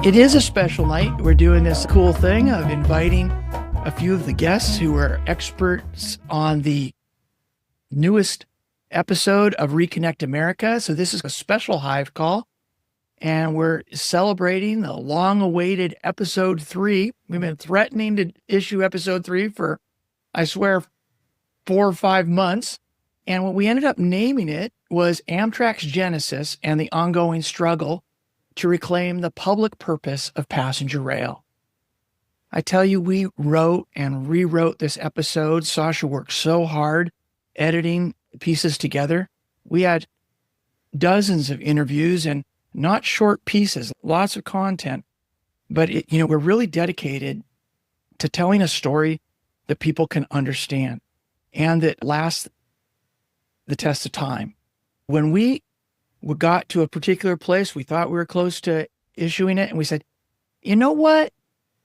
It is a special night. We're doing this cool thing of inviting a few of the guests who are experts on the newest episode of Reconnect America. So this is a special Hive call, and we're celebrating the long-awaited episode 3. We've been threatening to issue episode 3 for, I swear, 4 or 5 months. And what we ended up naming it was Amtrak's Genesis and the Ongoing Struggle to Reclaim the Public Purpose of Passenger Rail. I tell you, we wrote and rewrote this episode. Sasha worked so hard editing pieces together. We had dozens of interviews and not short pieces, lots of content. But we're really dedicated to telling a story that people can understand and that lasts the test of time. When we got to a particular place, we thought we were close to issuing it, and we said, you know what?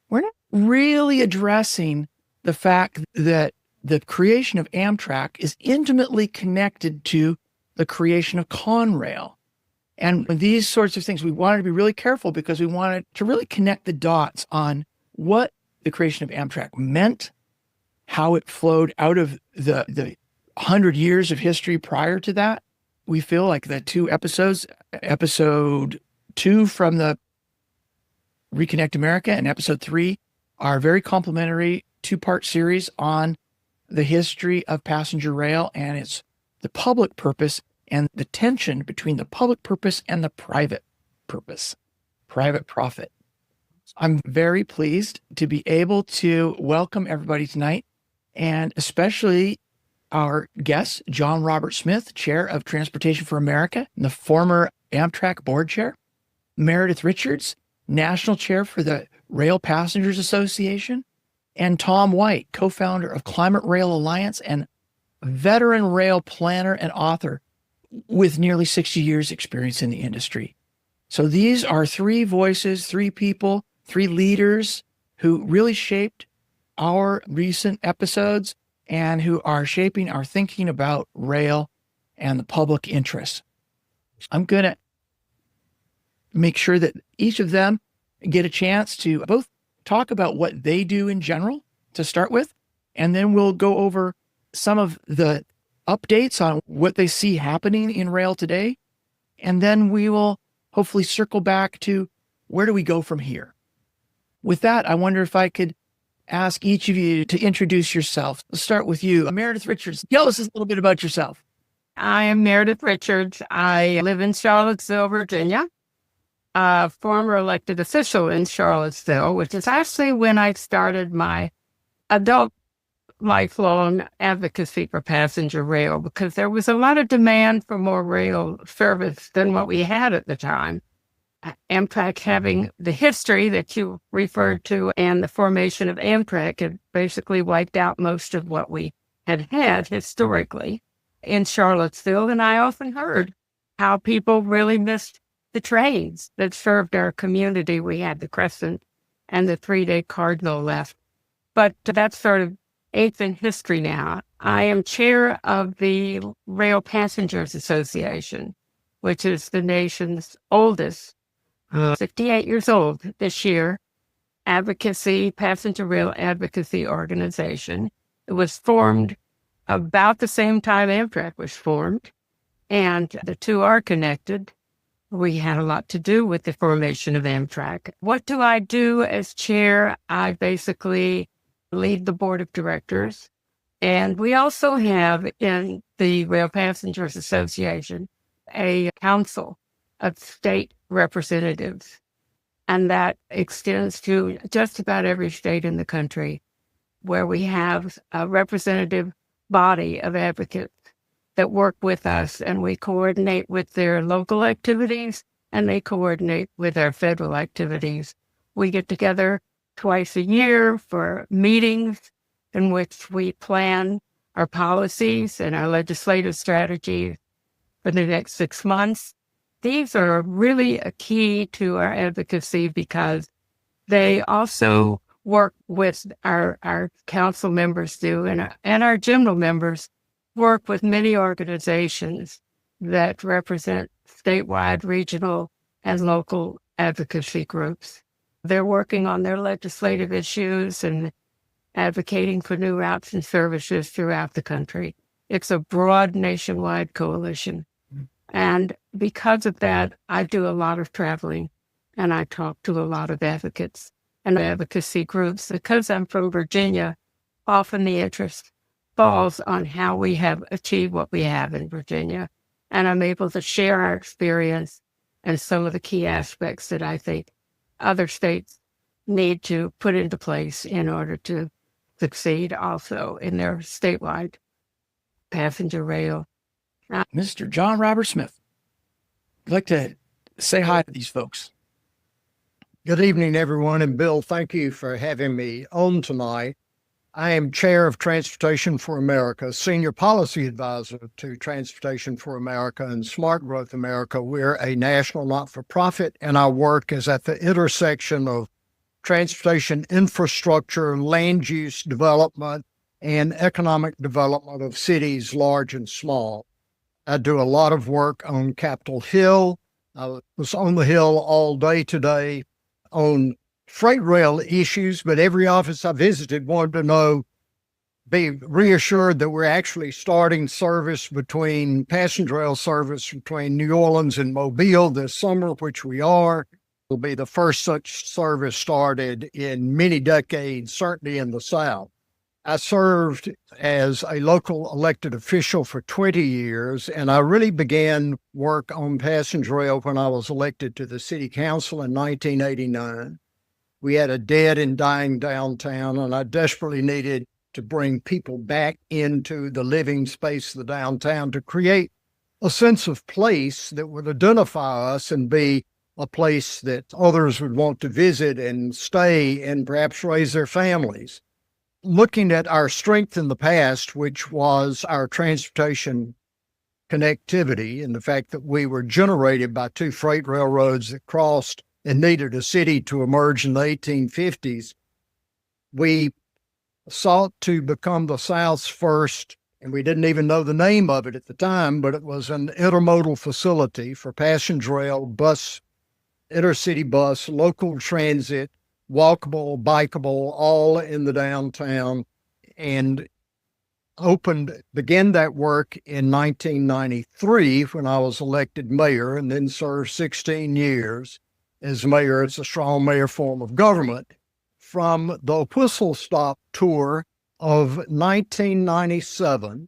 We're not really addressing the fact that the creation of Amtrak is intimately connected to the creation of Conrail. And these sorts of things, we wanted to be really careful because we wanted to really connect the dots on what the creation of Amtrak meant, how it flowed out of the 100 years of history prior to that. We feel like the 2 episodes, episode 2 from the Reconnect America and episode 3, are very complimentary 2-part series on the history of passenger rail, and it's the public purpose and the tension between the public purpose and the private purpose, private profit. I'm very pleased to be able to welcome everybody tonight, and especially our guest, John Robert Smith, Chair of Transportation for America, and the former Amtrak Board Chair, Meredith Richards, National Chair for the Rail Passengers Association, and Tom White, co-founder of Climate Rail Alliance and veteran rail planner and author with nearly 60 years experience in the industry. So these are 3 voices, 3 people, 3 leaders who really shaped our recent episodes and who are shaping our thinking about rail and the public interest. I'm going to make sure that each of them get a chance to both talk about what they do in general to start with, and then we'll go over some of the updates on what they see happening in rail today. And then we will hopefully circle back to where do we go from here. With that, I wonder if I could ask each of you to introduce yourself. Let's start with you. Meredith Richards, tell us a little bit about yourself. I am Meredith Richards. I live in Charlottesville, Virginia, a former elected official in Charlottesville, which is actually when I started my adult lifelong advocacy for passenger rail, because there was a lot of demand for more rail service than what we had at the time. Amtrak, having the history that you referred to and the formation of Amtrak, had basically wiped out most of what we had historically in Charlottesville. And I often heard how people really missed the trains that served our community. We had the Crescent and the 3-day Cardinal left. But that's sort of ancient history now. I am chair of the Rail Passengers Association, which is the nation's oldest 58 years old this year, passenger rail advocacy organization. It was formed about the same time Amtrak was formed, and the 2 are connected. We had a lot to do with the formation of Amtrak. What do I do as chair? I basically lead the board of directors, and we also have in the Rail Passengers Association a council of state representatives, and that extends to just about every state in the country, where we have a representative body of advocates that work with us, and we coordinate with their local activities and they coordinate with our federal activities. We get together twice a year for meetings in which we plan our policies and our legislative strategies for the next 6 months. These are really a key to our advocacy because they also work with our council members do, and our general members work with many organizations that represent statewide, regional, and local advocacy groups. They're working on their legislative issues and advocating for new routes and services throughout the country. It's a broad nationwide coalition. And because of that, I do a lot of traveling and I talk to a lot of advocates and advocacy groups. Because I'm from Virginia, often the interest falls on how we have achieved what we have in Virginia. And I'm able to share our experience and some of the key aspects that I think other states need to put into place in order to succeed also in their statewide passenger rail. Mr. John Robert Smith, I'd like to say hi to these folks. Good evening, everyone. And Bill, thank you for having me on tonight. I am chair of Transportation for America, senior policy advisor to Transportation for America and Smart Growth America. We're a national not-for-profit, and our work is at the intersection of transportation infrastructure, land use development, and economic development of cities large and small. I do a lot of work on Capitol Hill. I was on the Hill all day today on freight rail issues, but every office I visited wanted to be reassured that we're actually starting passenger rail service between New Orleans and Mobile this summer, which we are. Will be the first such service started in many decades, certainly in the South. I served as a local elected official for 20 years, and I really began work on passenger rail when I was elected to the city council in 1989. We had a dead and dying downtown, and I desperately needed to bring people back into the living space of the downtown to create a sense of place that would identify us and be a place that others would want to visit and stay and perhaps raise their families. Looking at our strength in the past, which was our transportation connectivity and the fact that we were generated by two freight railroads that crossed and needed a city to emerge in the 1850s, we sought to become the South's first, and we didn't even know the name of it at the time, but it was an intermodal facility for passenger rail, bus, intercity bus, local transit, walkable, bikeable, all in the downtown, and began that work in 1993 when I was elected mayor, and then served 16 years as mayor. It's a strong mayor form of government. From the Whistle Stop tour of 1997,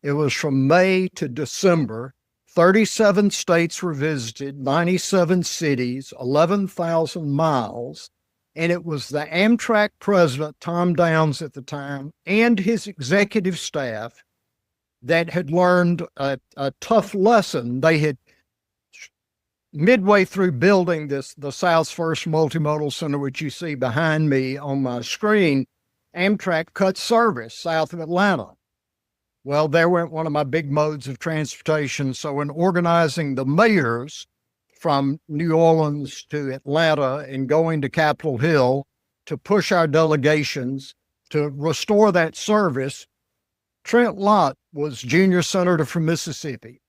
it was from May to December. 37 states were visited, 97 cities, 11,000 miles. And it was the Amtrak president, Tom Downs at the time, and his executive staff that had learned a tough lesson. They had, midway through building the South's first multimodal center, which you see behind me on my screen, Amtrak cut service south of Atlanta. Well, there went one of my big modes of transportation. So in organizing the mayors from New Orleans to Atlanta and going to Capitol Hill to push our delegations to restore that service, Trent Lott was junior senator from Mississippi.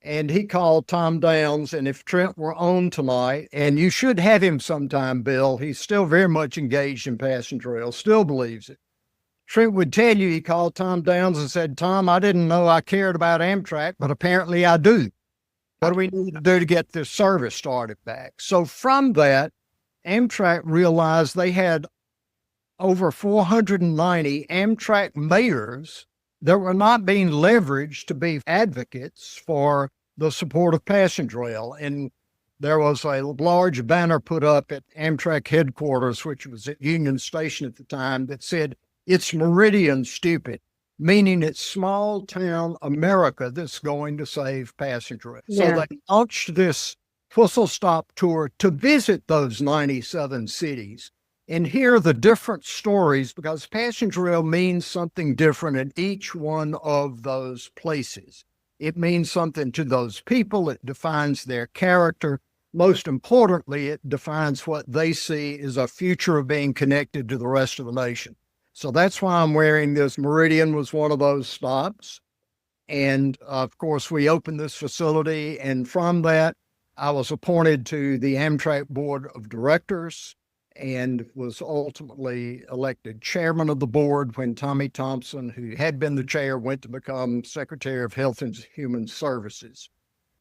And he called Tom Downs, and if Trent were on tonight, and you should have him sometime, Bill, he's still very much engaged in passenger rail, still believes it. Trent would tell you he called Tom Downs and said, Tom, I didn't know I cared about Amtrak, but apparently I do. What do we need to do to get this service started back? So from that, Amtrak realized they had over 490 Amtrak mayors that were not being leveraged to be advocates for the support of passenger rail. And there was a large banner put up at Amtrak headquarters, which was at Union Station at the time, that said, "It's Meridian stupid," meaning it's small town America that's going to save passenger rail. Yeah. So they launched this Whistle Stop tour to visit those 97 cities and hear the different stories, because passenger rail means something different in each one of those places. It means something to those people. It defines their character. Most importantly, it defines what they see as a future of being connected to the rest of the nation. So that's why I'm wearing this. Meridian was one of those stops. And of course, we opened this facility. And from that, I was appointed to the Amtrak Board of Directors. and was ultimately elected chairman of the board when Tommy Thompson, who had been the chair, went to become Secretary of Health and Human Services.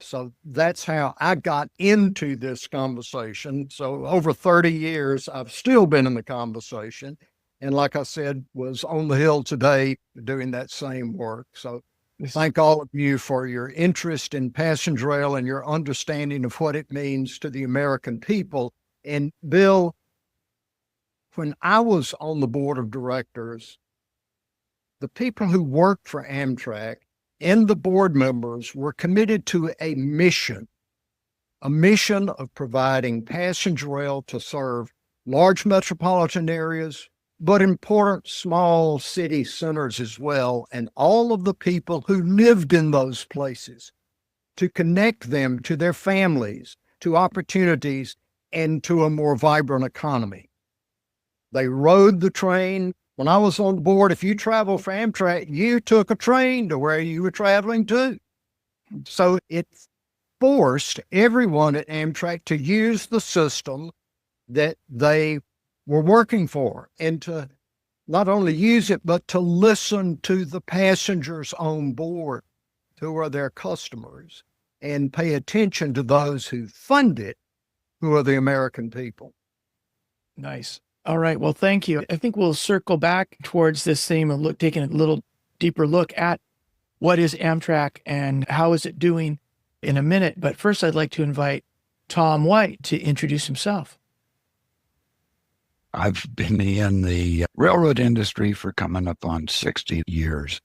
So that's how I got into this conversation. So over 30 years, I've still been in the conversation. And like I said, was on the Hill today doing that same work. So thank all of you for your interest in passenger rail and your understanding of what it means to the American people. And Bill, when I was on the board of directors, the people who worked for Amtrak and the board members were committed to a mission of providing passenger rail to serve large metropolitan areas, but important small city centers as well, and all of the people who lived in those places, to connect them to their families, to opportunities, and to a more vibrant economy. They rode the train. When I was on the board, if you traveled for Amtrak, you took a train to where you were traveling to. So it forced everyone at Amtrak to use the system that they were working for, and to not only use it, but to listen to the passengers on board who are their customers, and pay attention to those who fund it, who are the American people. Nice. All right. Well, thank you. I think we'll circle back towards this theme and taking a little deeper look at what is Amtrak and how is it doing in a minute. But first, I'd like to invite Tom White to introduce himself. I've been in the railroad industry for coming up on 60 years.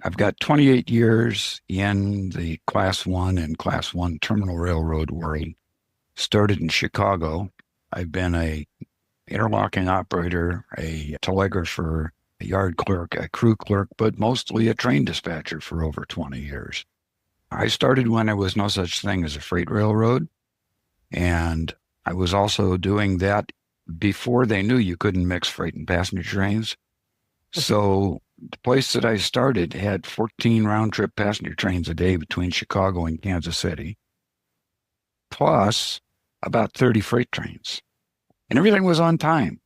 I've got 28 years in the Class 1 and Class 1 terminal railroad world. Started in Chicago. I've been a interlocking operator, a telegrapher, a yard clerk, a crew clerk, but mostly a train dispatcher for over 20 years. I started when there was no such thing as a freight railroad, and I was also doing that before they knew you couldn't mix freight and passenger trains. So the place that I started had 14 round-trip passenger trains a day between Chicago and Kansas City, plus about 30 freight trains. And everything was on time.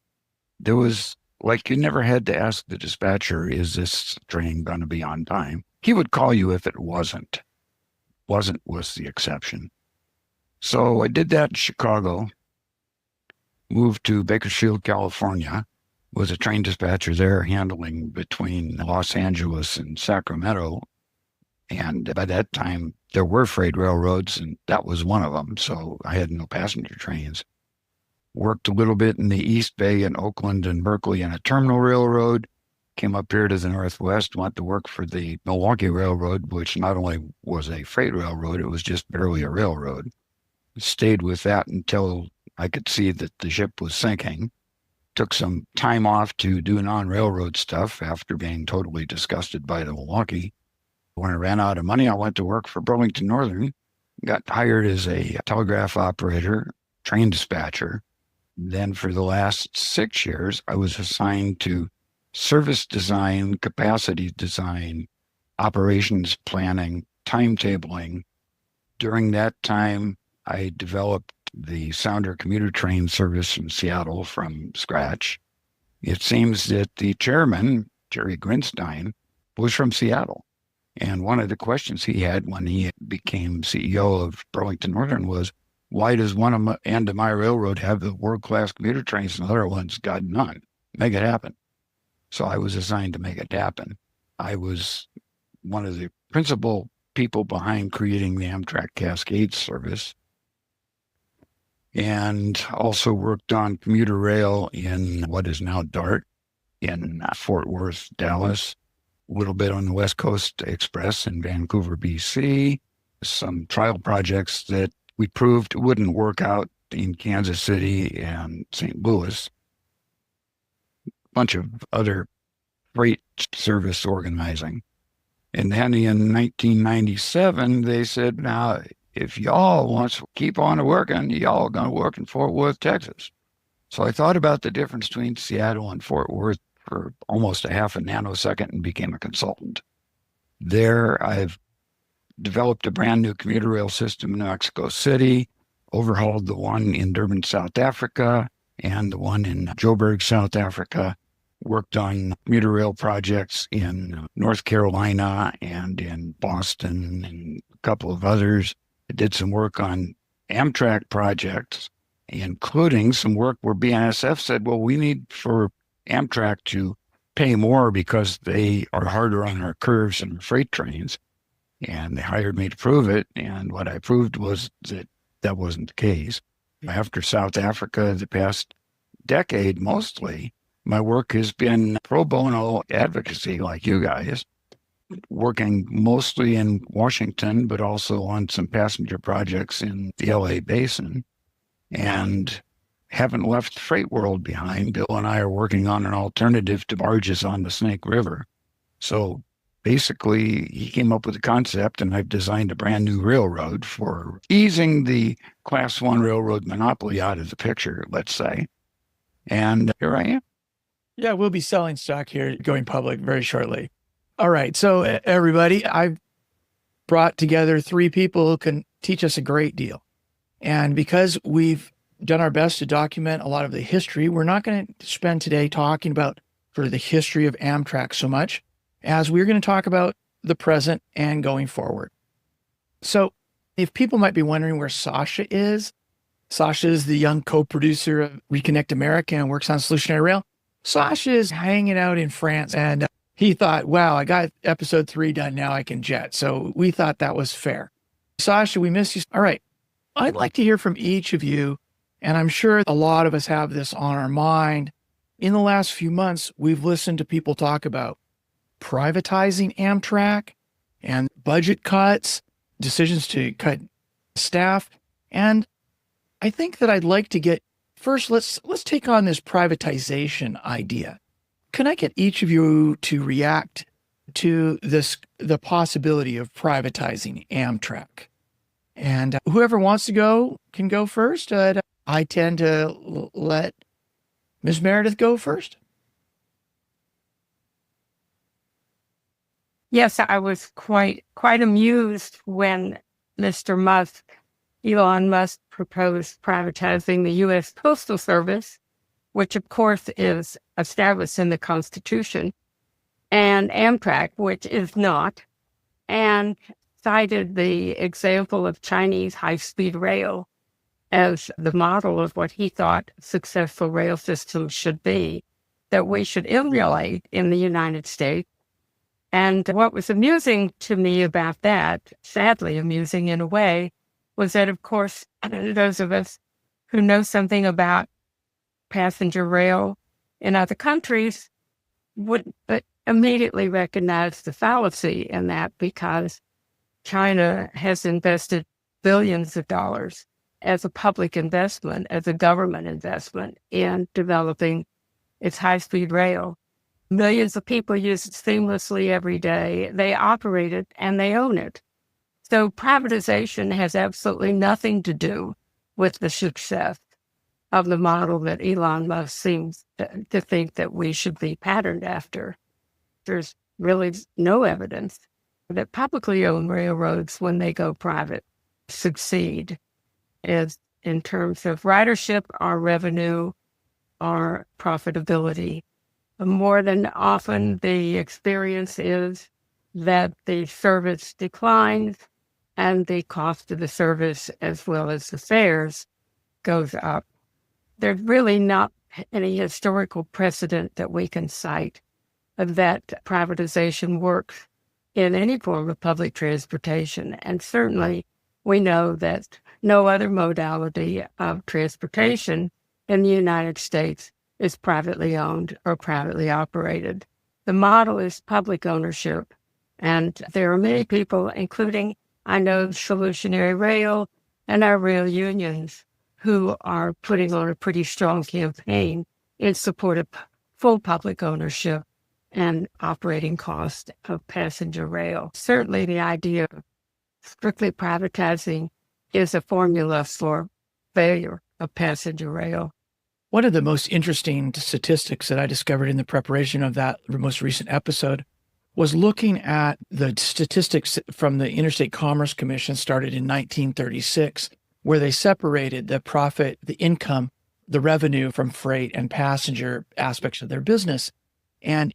There was, like, you never had to ask the dispatcher, is this train going to be on time? He would call you if it wasn't. Wasn't was the exception. So I did that in Chicago, moved to Bakersfield, California, was a train dispatcher there handling between Los Angeles and Sacramento. And by that time, there were freight railroads, and that was one of them. So I had no passenger trains. Worked a little bit in the East Bay in Oakland and Berkeley in a terminal railroad, came up here to the Northwest, went to work for the Milwaukee Railroad, which not only was a freight railroad, it was just barely a railroad. Stayed with that until I could see that the ship was sinking. Took some time off to do non-railroad stuff after being totally disgusted by the Milwaukee. When I ran out of money, I went to work for Burlington Northern, got hired as a telegraph operator, train dispatcher. Then for the last 6 years, I was assigned to service design, capacity design, operations planning, timetabling. During that time, I developed the Sounder commuter train service from Seattle from scratch. It seems that the chairman, Jerry Grinstein, was from Seattle. And one of the questions he had when he became CEO of Burlington Northern was, why does one end of my railroad have the world-class commuter trains and the other one's got none? Make it happen. So I was assigned to make it happen. I was one of the principal people behind creating the Amtrak Cascade service, and also worked on commuter rail in what is now DART in Fort Worth, Dallas, a little bit on the West Coast Express in Vancouver, BC, some trial projects that we proved wouldn't work out in Kansas City and St. Louis. A bunch of other freight service organizing. And then in 1997, they said, now, if y'all want to keep on working, y'all are going to work in Fort Worth, Texas. So I thought about the difference between Seattle and Fort Worth for almost a half a nanosecond and became a consultant. There, I've developed a brand new commuter rail system in Mexico City, overhauled the one in Durban, South Africa, and the one in Joburg, South Africa. Worked on commuter rail projects in North Carolina and in Boston and a couple of others. I did some work on Amtrak projects, including some work where BNSF said, well, we need for Amtrak to pay more because they are harder on our curves and freight trains. And they hired me to prove it. And what I proved was that that wasn't the case. After South Africa, the past decade mostly, my work has been pro bono advocacy like you guys, working mostly in Washington, but also on some passenger projects in the LA basin, and haven't left the freight world behind. Bill and I are working on an alternative to barges on the Snake River. So basically, he came up with the concept, and I've designed a brand new railroad for easing the Class 1 railroad monopoly out of the picture, let's say. And here I am. Yeah, we'll be selling stock here, going public very shortly. All right. So everybody, I've brought together 3 people who can teach us a great deal. And because we've done our best to document a lot of the history, we're not going to spend today talking about sort of the history of Amtrak so much as we're going to talk about the present and going forward. So if people might be wondering where Sasha is the young co-producer of Reconnect America and works on Solutionary Rail. Sasha is hanging out in France, and he thought, wow, I got episode 3 done. Now I can jet. So we thought that was fair. Sasha, we miss you. All right. I'd like to hear from each of you, and I'm sure a lot of us have this on our mind. In the last few months, we've listened to people talk about privatizing Amtrak and budget cuts, decisions to cut staff. And I think that I'd like to get first, let's take on this privatization idea. Can I get each of you to react to the possibility of privatizing Amtrak? And whoever wants to go can go first. I tend to let Ms. Meredith go first. Yes, I was quite amused when Elon Musk proposed privatizing the U.S. Postal Service, which of course is established in the Constitution, and Amtrak, which is not, and cited the example of Chinese high-speed rail as the model of what he thought successful rail systems should be, that we should emulate in the United States. And what was amusing to me about that, sadly amusing in a way, was that, of course, those of us who know something about passenger rail in other countries would immediately recognize the fallacy in that, because China has invested billions of dollars as a public investment, as a government investment in developing its high-speed rail. Millions of people use it seamlessly every day. They operate it and they own it. So privatization has absolutely nothing to do with the success of the model that Elon Musk seems to think that we should be patterned after. There's really no evidence that publicly owned railroads, when they go private, succeed as in terms of ridership or revenue or profitability. More than often, the experience is that the service declines and the cost of the service, as well as the fares, goes up. There's really not any historical precedent that we can cite that privatization works in any form of public transportation. And certainly we know that no other modality of transportation in the United States is privately owned or privately operated. The model is public ownership. And there are many people, including, I know, Solutionary Rail and our rail unions, who are putting on a pretty strong campaign in support of full public ownership and operating cost of passenger rail. Certainly the idea of strictly privatizing is a formula for failure of passenger rail. One of the most interesting statistics that I discovered in the preparation of that most recent episode was looking at the statistics from the Interstate Commerce Commission, started in 1936, where they separated the profit, the income the revenue from freight and passenger aspects of their business. And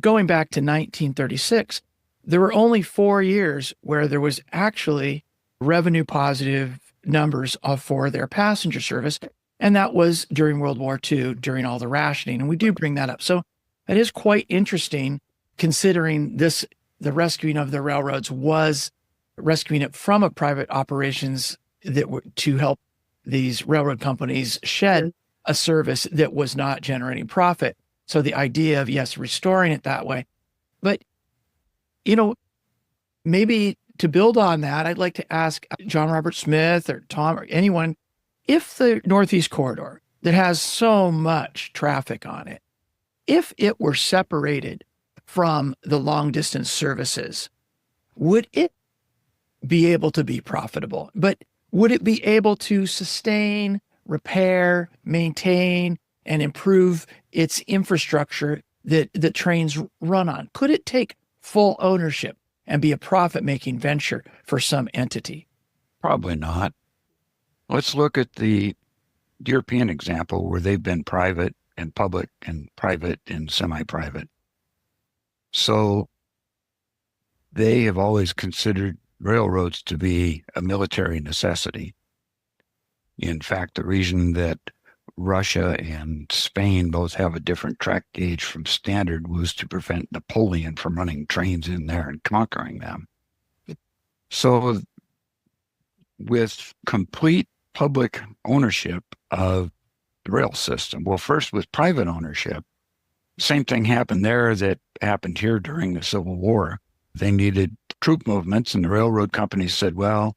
going back to 1936, there were only 4 years where there was actually revenue positive numbers for their passenger service. And that was during World War II, during all the rationing. And we do bring that up. So it is quite interesting considering the rescuing of the railroads was rescuing it from a private operations that were to help these railroad companies shed a service that was not generating profit. So the idea of, yes, restoring it that way. But, maybe to build on that, I'd like to ask John Robert Smith or Tom or anyone, if the Northeast Corridor that has so much traffic on it, if it were separated from the long distance services, would it be able to be profitable? But would it be able to sustain, repair, maintain, and improve its infrastructure that the trains run on? Could it take full ownership and be a profit-making venture for some entity? Probably not. Let's look at the European example where they've been private and public and private and semi-private. So they have always considered railroads to be a military necessity. In fact, the reason that Russia and Spain both have a different track gauge from standard was to prevent Napoleon from running trains in there and conquering them. So with complete public ownership of the rail system, well, first with private ownership, same thing happened there that happened here during the Civil War. They needed troop movements, and the railroad companies said, well,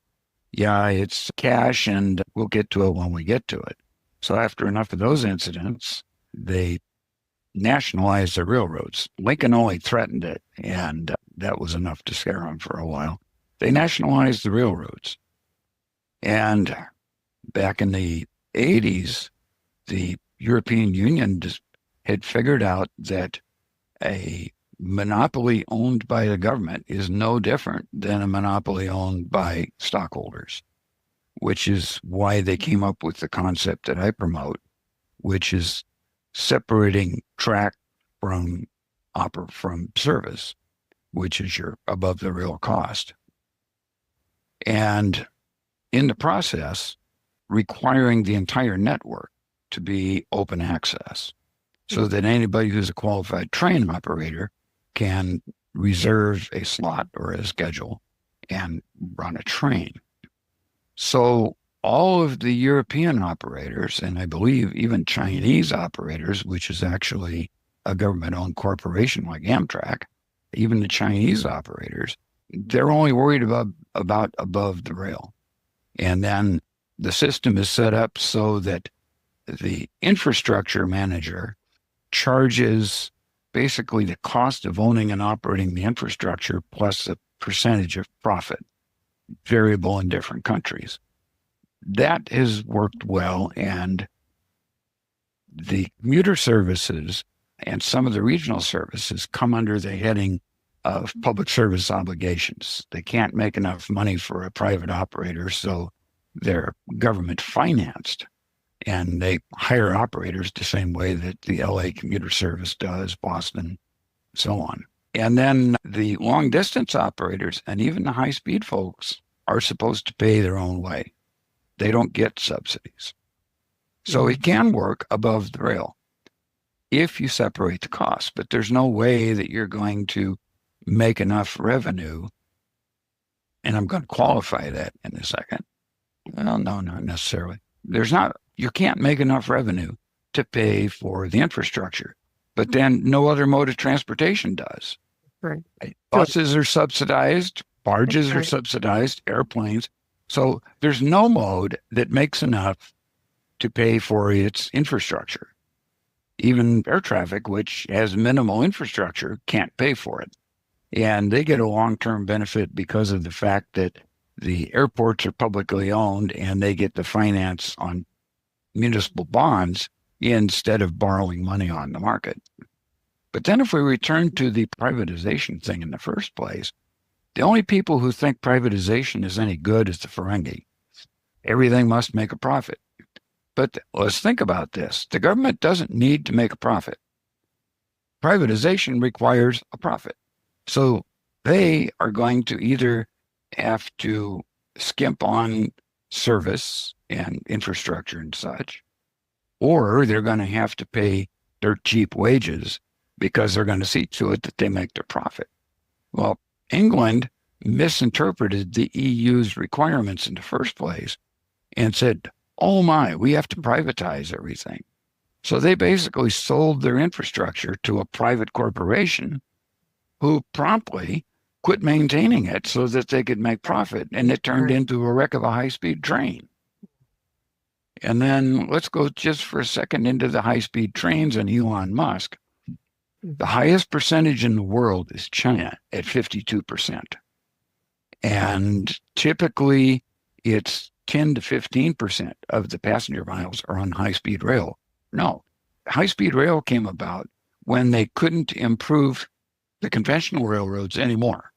yeah, it's cash, and we'll get to it when we get to it. So after enough of those incidents, they nationalized the railroads. Lincoln only threatened it, and that was enough to scare him for a while. They nationalized the railroads. And back in the 80s, the European Union had figured out that a monopoly owned by the government is no different than a monopoly owned by stockholders, which is why they came up with the concept that I promote, which is separating track from service, which is your above the rail cost. And in the process, requiring the entire network to be open access so that anybody who's a qualified train operator can reserve a slot or a schedule and run a train. So all of the European operators, and I believe even Chinese operators, which is actually a government-owned corporation like Amtrak, even the Chinese operators, they're only worried about above the rail. And then the system is set up so that the infrastructure manager charges basically the cost of owning and operating the infrastructure plus a percentage of profit, variable in different countries. That has worked well, and the commuter services and some of the regional services come under the heading of public service obligations. They can't make enough money for a private operator, so they're government financed, and they hire operators the same way that the LA commuter service does, Boston, so on. And then the long distance operators and even the high speed folks are supposed to pay their own way. They don't get subsidies. So it can work above the rail if you separate the costs, but there's no way that you're going to make enough revenue. And I'm going to qualify that in a second. Well, no, not necessarily. You can't make enough revenue to pay for the infrastructure, but then no other mode of transportation does. Right. Buses are subsidized, barges are subsidized, airplanes. So there's no mode that makes enough to pay for its infrastructure. Even air traffic, which has minimal infrastructure, can't pay for it. And they get a long-term benefit because of the fact that the airports are publicly owned and they get the finance on municipal bonds instead of borrowing money on the market. But then if we return to the privatization thing in the first place, the only people who think privatization is any good is the Ferengi. Everything must make a profit. But let's think about this. The government doesn't need to make a profit. Privatization requires a profit. So they are going to either have to skimp on service and infrastructure and such, or they're going to have to pay dirt cheap wages because they're going to see to it that they make their profit. Well, England misinterpreted the EU's requirements in the first place and said, oh my, we have to privatize everything. So they basically sold their infrastructure to a private corporation who promptly quit maintaining it so that they could make profit. And it turned into a wreck of a high-speed train. And then let's go just for a second into the high-speed trains and Elon Musk. The highest percentage in the world is China at 52%. And typically it's 10 to 15% of the passenger miles are on high-speed rail. No, high-speed rail came about when they couldn't improve the conventional railroads anymore,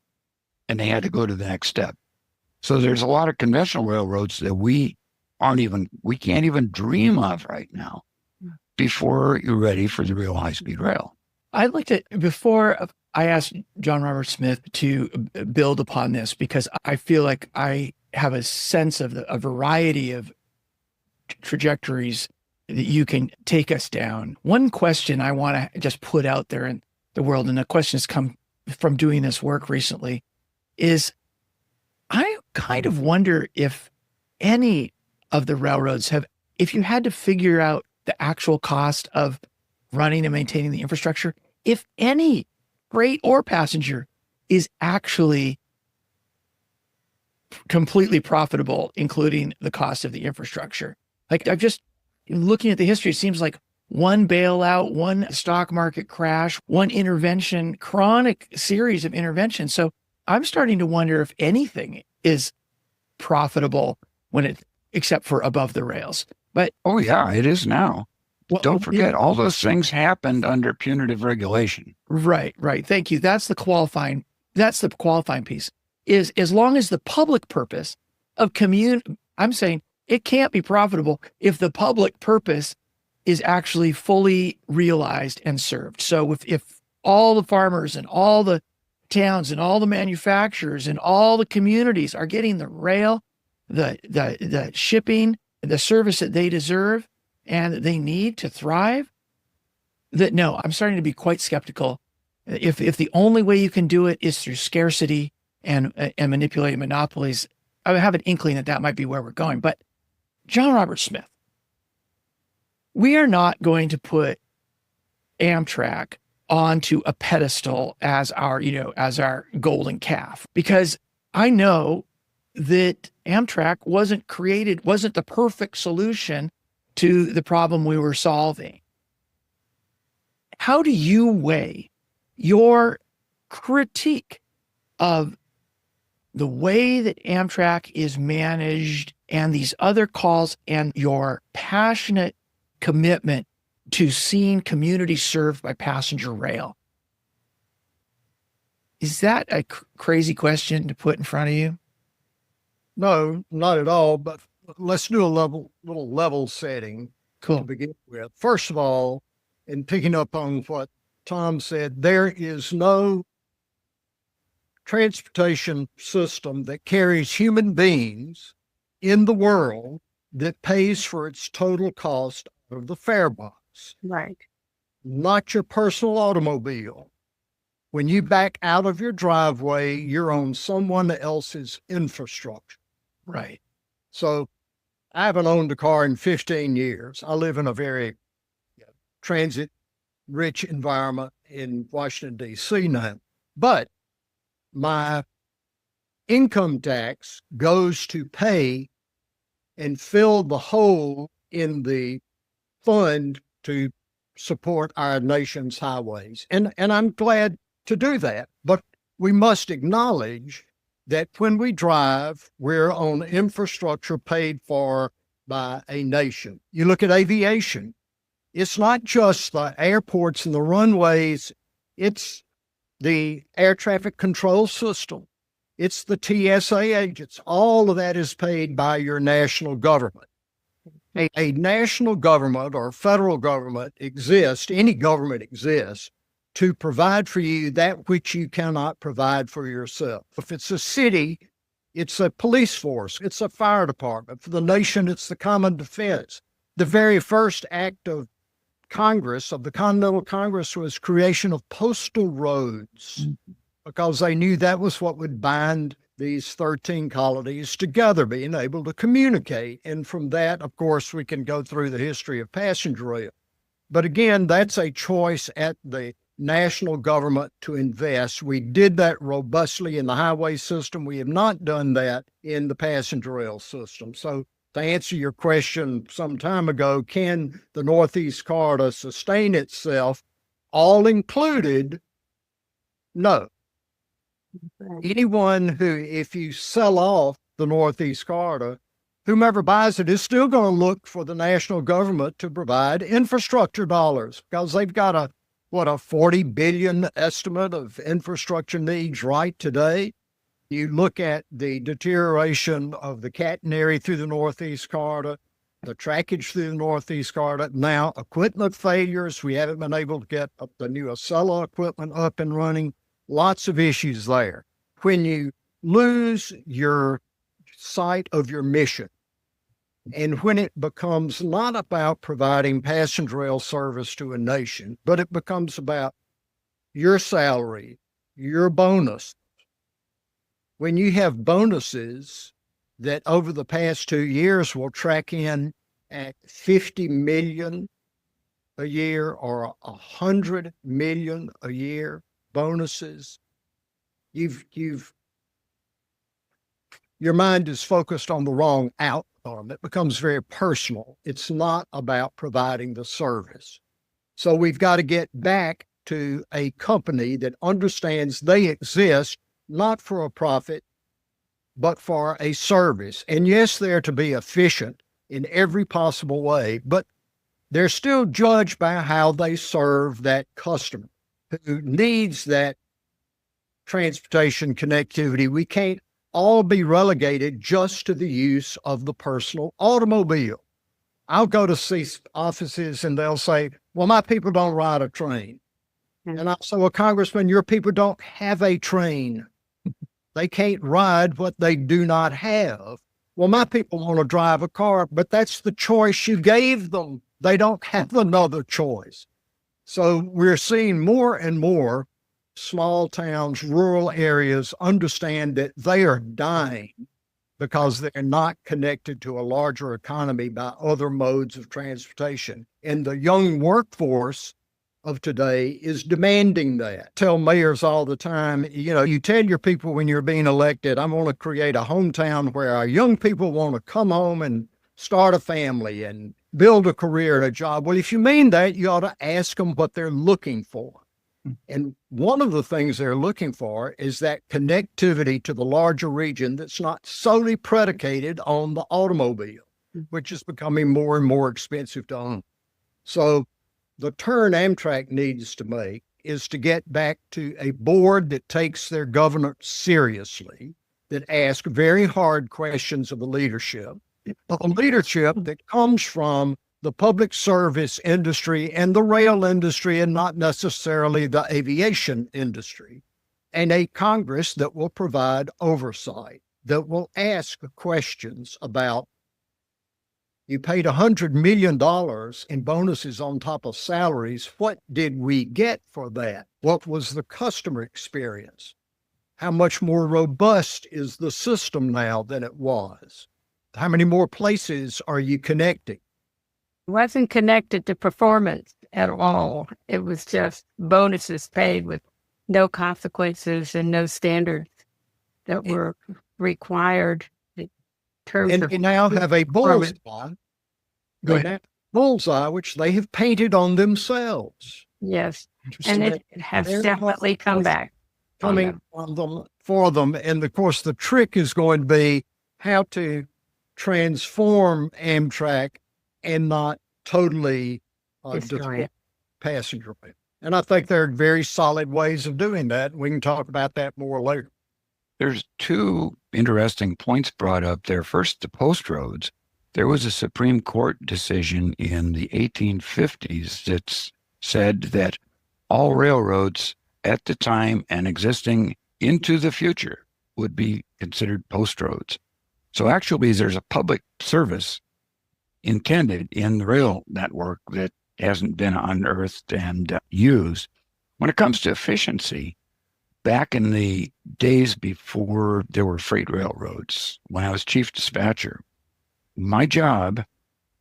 and they had to go to the next step. So there's a lot of conventional railroads that we can't even dream of right now before you're ready for the real high-speed rail. I'd like to, before I asked John Robert Smith to build upon this, because I feel like I have a sense of a variety of trajectories that you can take us down. One question I want to just put out there in the world, and the question has come from doing this work recently, is I kind of wonder if any of the railroads have, if you had to figure out the actual cost of running and maintaining the infrastructure, if any freight or passenger is actually completely profitable, including the cost of the infrastructure. Like, I've just looking at the history, it seems like one bailout, one stock market crash, one intervention, chronic series of interventions. So I'm starting to wonder if anything is profitable except for above the rails. But oh yeah, it is now. Well, don't forget, all those things happened under punitive regulation. Right. Thank you. That's the qualifying piece. Is as long as the public purpose of I'm saying it can't be profitable if the public purpose is actually fully realized and served. So if all the farmers and all the towns and all the manufacturers and all the communities are getting the rail, the shipping, the service that they deserve and that they need to thrive, no, I'm starting to be quite skeptical. If the only way you can do it is through scarcity and manipulating monopolies, I have an inkling that might be where we're going. But John Robert Smith, we are not going to put Amtrak onto a pedestal as our golden calf, because I know that Amtrak wasn't the perfect solution to the problem we were solving. How do you weigh your critique of the way that Amtrak is managed and these other calls and your passionate commitment to seeing communities served by passenger rail? Is that a crazy question to put in front of you? No, not at all. But let's do a little level setting to begin with. First of all, in picking up on what Tom said, there is no transportation system that carries human beings in the world that pays for its total cost of the fare box. Right. Not your personal automobile. When you back out of your driveway, you're on someone else's infrastructure. Right. So I haven't owned a car in 15 years. I live in a very transit-rich environment in Washington, D.C. now. But my income tax goes to pay and fill the hole in the fund to support our nation's highways. And I'm glad to do that. But we must acknowledge that when we drive, we're on infrastructure paid for by a nation. You look at aviation. It's not just the airports and the runways. It's the air traffic control system. It's the TSA agents. All of that is paid by your national government. A national government or federal government exists, any government exists, to provide for you that which you cannot provide for yourself. If it's a city, it's a police force, it's a fire department. For the nation, it's the common defense. The very first act of Congress, of the Continental Congress, was creation of postal roads because they knew that was what would bind these 13 colonies together, being able to communicate. And from that, of course, we can go through the history of passenger rail. But again, that's a choice at the national government to invest. We did that robustly in the highway system. We have not done that in the passenger rail system. So to answer your question some time ago, can the Northeast Corridor sustain itself, all included? No. Anyone who, if you sell off the Northeast Corridor, whomever buys it is still going to look for the national government to provide infrastructure dollars because they've got a 40 billion estimate of infrastructure needs right today. You look at the deterioration of the catenary through the Northeast Corridor, the trackage through the Northeast Corridor, now equipment failures. We haven't been able to get the new Acela equipment up and running. Lots of issues there. When you lose your sight of your mission, and when it becomes not about providing passenger rail service to a nation, but it becomes about your salary, your bonus. When you have bonuses that over the past 2 years will track in at 50 million a year or 100 million a year bonuses, your mind is focused on the wrong outcome. It becomes very personal. It's not about providing the service. So we've got to get back to a company that understands they exist not for a profit, but for a service. And yes, they're to be efficient in every possible way, but they're still judged by how they serve that customer who needs that transportation connectivity. We can't all be relegated just to the use of the personal automobile. I'll go to see offices and they'll say, well, my people don't ride a train. And I'll say, well, Congressman, your people don't have a train. They can't ride what they do not have. Well, my people want to drive a car, but that's the choice you gave them. They don't have another choice. So we're seeing more and more small towns, rural areas understand that they are dying because they're not connected to a larger economy by other modes of transportation. And the young workforce of today is demanding that. I tell mayors all the time, you tell your people when you're being elected, I want to create a hometown where our young people want to come home and start a family and build a career and a job. Well, if you mean that, you ought to ask them what they're looking for. And one of the things they're looking for is that connectivity to the larger region that's not solely predicated on the automobile, which is becoming more and more expensive to own. So the turn Amtrak needs to make is to get back to a board that takes their governance seriously, that asks very hard questions of the leadership that comes from the public service industry and the rail industry and not necessarily the aviation industry, and a Congress that will provide oversight, that will ask questions about, you paid $100 million in bonuses on top of salaries. What did we get for that? What was the customer experience? How much more robust is the system now than it was? How many more places are you connecting? Wasn't connected to performance at all. It was just bonuses paid with no consequences and no standards that were required in terms And of they now have a bullseye. Go They ahead. now have a bullseye, which they have painted on themselves. yes, and it has They're definitely come back. coming on them for them. And of course, the trick is going to be how to transform Amtrak and not totally Destroy destroy it. passenger rail. And I think there are very solid ways of doing that. We can talk about that more later. There's two interesting points brought up there. First, the post roads. There was a Supreme Court decision in the 1850s that said that all railroads at the time and existing into the future would be considered post roads. So actually, there's a public service intended in the rail network that hasn't been unearthed and used. When it comes to efficiency, back in the days before there were freight railroads, when I was chief dispatcher, my job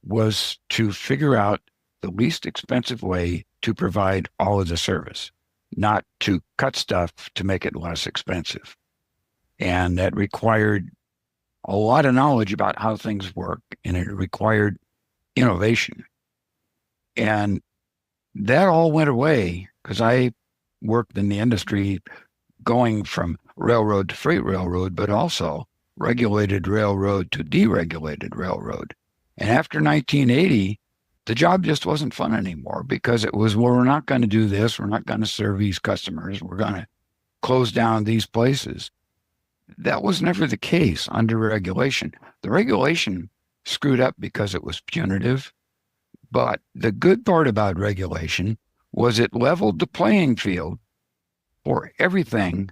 was to figure out the least expensive way to provide all of the service, not to cut stuff to make it less expensive. And that required a lot of knowledge about how things work, and it required innovation. And that all went away because I worked in the industry going from railroad to freight railroad, but also regulated railroad to deregulated railroad. And after 1980, the job just wasn't fun anymore because it was, well, we're not going to do this. We're not going to serve these customers. We're going to close down these places. That was never the case under regulation. The regulation screwed up because it was punitive. But the good part about regulation was it leveled the playing field for everything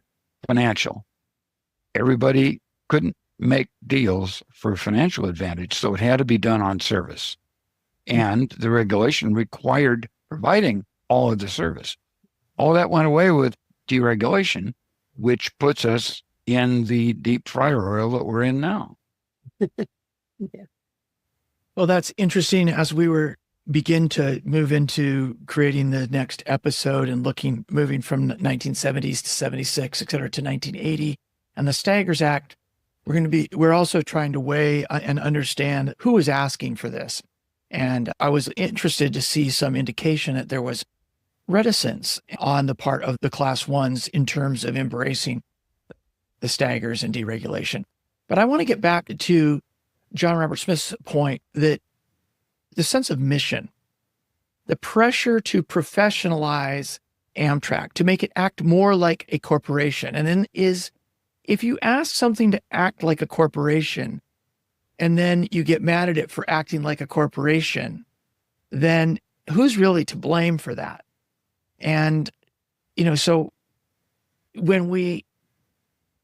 financial. Everybody couldn't make deals for financial advantage, so it had to be done on service. And the regulation required providing all of the service. All that went away with deregulation, which puts us in the deep fryer oil that we're in now. Yeah. Well, that's interesting as we were begin to move into creating the next episode and moving from 1970s to 76, et cetera, to 1980 and the Staggers Act. We're also trying to weigh and understand who was asking for this. And I was interested to see some indication that there was reticence on the part of the class ones in terms of embracing the staggers and deregulation. But I want to get back to John Robert Smith's point that the sense of mission, the pressure to professionalize Amtrak, to make it act more like a corporation. And then if you ask something to act like a corporation, and then you get mad at it for acting like a corporation, then who's really to blame for that? And, so when we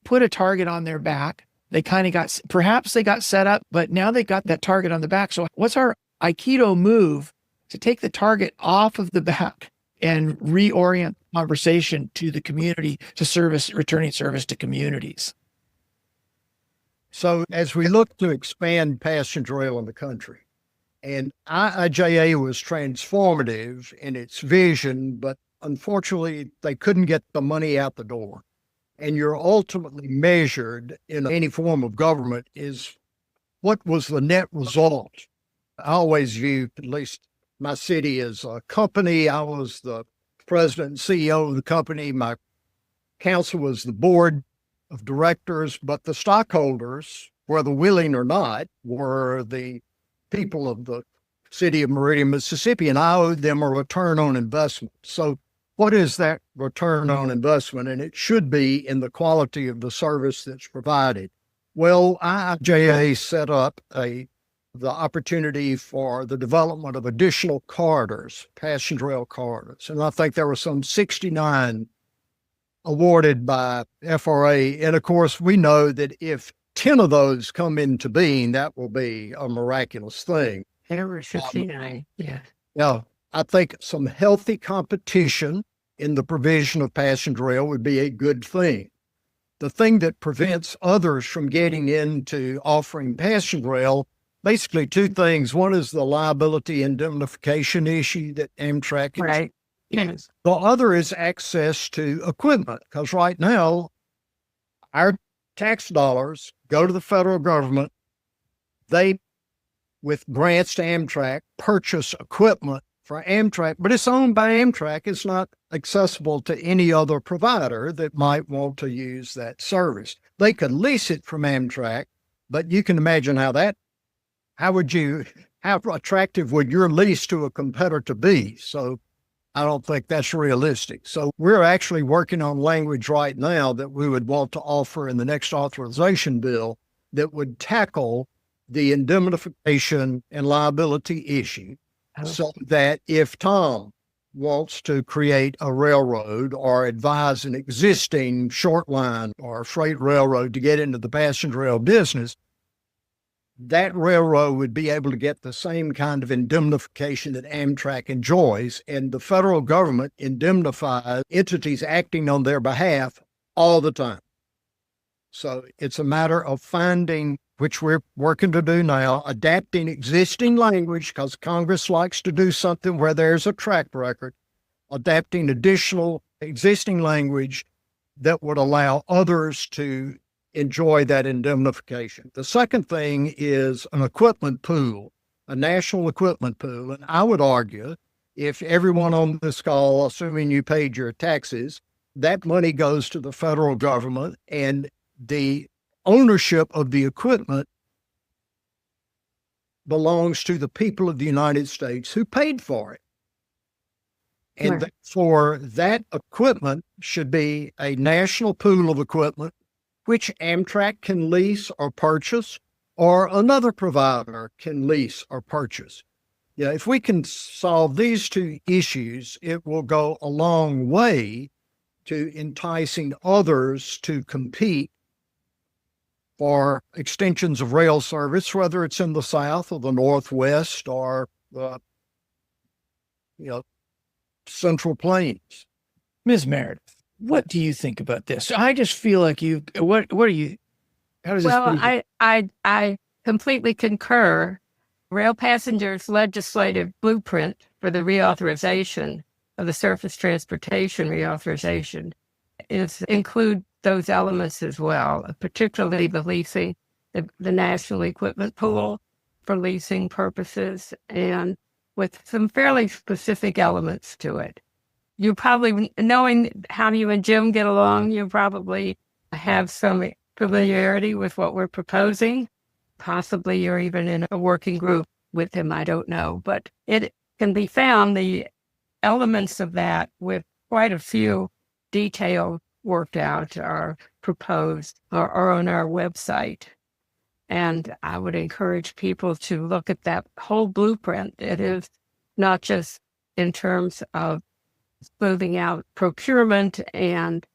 put a target on their back, they perhaps they got set up, but now they got that target on the back. So what's our Aikido move to take the target off of the back and reorient conversation to the community, to returning service to communities? So as we look to expand passenger rail in the country, and IIJA was transformative in its vision, but unfortunately they couldn't get the money out the door. And you're ultimately measured in any form of government is what was the net result. I always viewed at least my city as a company. I was the president and CEO of the company. My council was the board of directors, but the stockholders, whether willing or not, were the people of the city of Meridian, Mississippi, and I owed them a return on investment. So what is that return on investment? And it should be in the quality of the service that's provided. Well, IIJA set up the opportunity for the development of additional corridors, passenger rail corridors. And I think there were some 69 awarded by FRA. And of course, we know that if 10 of those come into being, that will be a miraculous thing. There were 59, yeah. Yeah, I think some healthy competition in the provision of passenger rail would be a good thing. The thing that prevents others from getting into offering passenger rail, basically two things. One is the liability indemnification issue that Amtrak is. Right. Yes. The other is access to equipment, because right now, our tax dollars go to the federal government. They, with grants to Amtrak, purchase equipment for Amtrak, but it's owned by Amtrak. It's not accessible to any other provider that might want to use that service. They could lease it from Amtrak, but you can imagine how attractive would your lease to a competitor be? So I don't think that's realistic. So we're actually working on language right now that we would want to offer in the next authorization bill that would tackle the indemnification and liability issue so that if Tom wants to create a railroad or advise an existing short line or freight railroad to get into the passenger rail business, that railroad would be able to get the same kind of indemnification that Amtrak enjoys. And the federal government indemnifies entities acting on their behalf all the time. So it's a matter of finding, which we're working to do now, adapting existing language, because Congress likes to do something where there's a track record, adapting additional existing language that would allow others to enjoy that indemnification. The second thing is an equipment pool, a national equipment pool. And I would argue if everyone on this call, assuming you paid your taxes, that money goes to the federal government and the ownership of the equipment belongs to the people of the United States who paid for it. And therefore, that equipment should be a national pool of equipment, which Amtrak can lease or purchase, or another provider can lease or purchase. Yeah, if we can solve these two issues, it will go a long way to enticing others to compete for extensions of rail service, whether it's in the South or the Northwest or Central Plains. Ms. Meredith, what do you think about this? I just feel like what are you, how does this? Well, I completely concur. Rail passengers legislative blueprint for the reauthorization of the surface transportation reauthorization include those elements as well, particularly the leasing, the national equipment pool for leasing purposes, and with some fairly specific elements to it. You probably, knowing how you and Jim get along, you probably have some familiarity with what we're proposing. Possibly you're even in a working group with him, I don't know. But it can be found, the elements of that, with quite a few details worked out are proposed or are on our website. And I would encourage people to look at that whole blueprint. It is not just in terms of smoothing out procurement and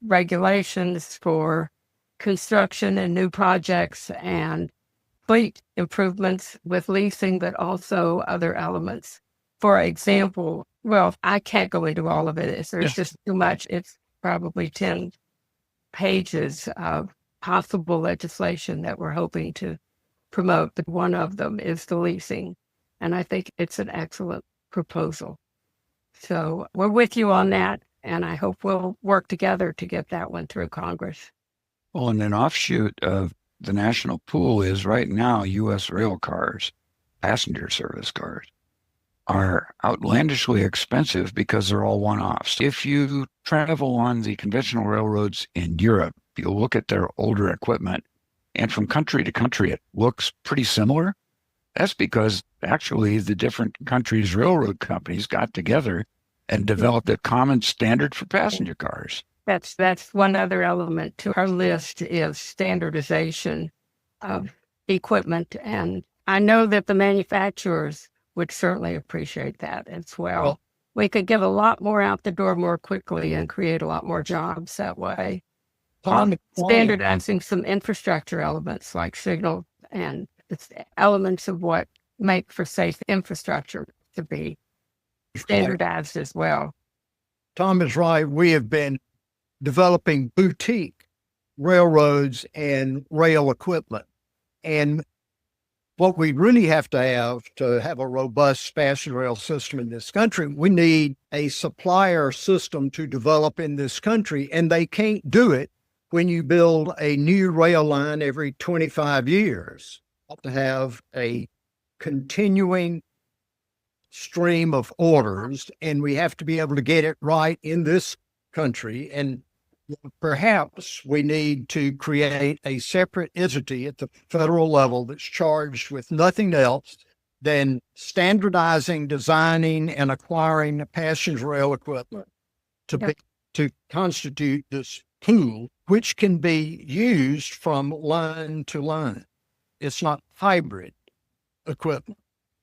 regulations for construction and new projects and fleet improvements with leasing, but also other elements. For example, well, I can't go into all of it. There's just too much. It's probably 10 pages of possible legislation that we're hoping to promote. But one of them is the leasing. And I think it's an excellent proposal. So we're with you on that. And I hope we'll work together to get that one through Congress. Well, and an offshoot of the national pool is right now U.S. rail cars, passenger service cars, are outlandishly expensive because they're all one-offs. If you travel on the conventional railroads in Europe, you'll look at their older equipment, and from country to country, it looks pretty similar. That's because actually the different countries' railroad companies got together and developed a common standard for passenger cars. That's one other element to our list is standardization of equipment. And I know that the manufacturers would certainly appreciate that as well. We could get a lot more out the door more quickly and create a lot more jobs that way. Standardizing some infrastructure elements like signal and elements of what make for safe infrastructure to be standardized as well. Tom is right. We have been developing boutique railroads and rail equipment. And what we really have to have a robust passenger rail system in this country, we need a supplier system to develop in this country. And they can't do it when you build a new rail line every 25 years. You have to have a continuing stream of orders, and we have to be able to get it right in this country. And perhaps we need to create a separate entity at the federal level that's charged with nothing else than standardizing, designing, and acquiring passenger rail equipment to constitute this pool, which can be used from line to line. It's not hybrid equipment.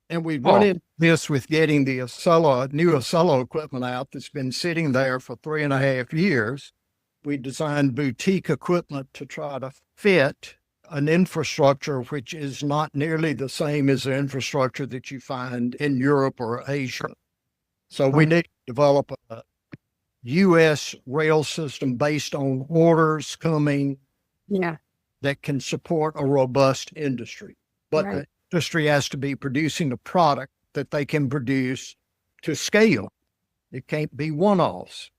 And we run into this with getting the new Acela equipment out that's been sitting there for 3.5 years. We designed boutique equipment to try to fit an infrastructure which is not nearly the same as the infrastructure that you find in Europe or Asia. So we need to develop a U.S. rail system based on orders coming that can support a robust industry. But the industry has to be producing a product that they can produce to scale. It can't be one-offs.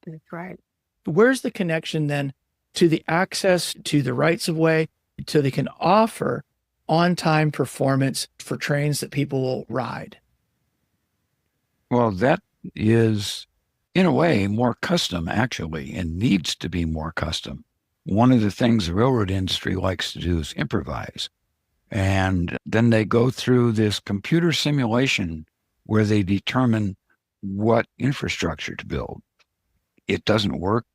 That's right. Where's the connection then to the access to the rights of way so they can offer on-time performance for trains that people will ride? Well, that is, in a way, more custom, actually, and needs to be more custom. One of the things the railroad industry likes to do is improvise. And then they go through this computer simulation where they determine what infrastructure to build. It doesn't work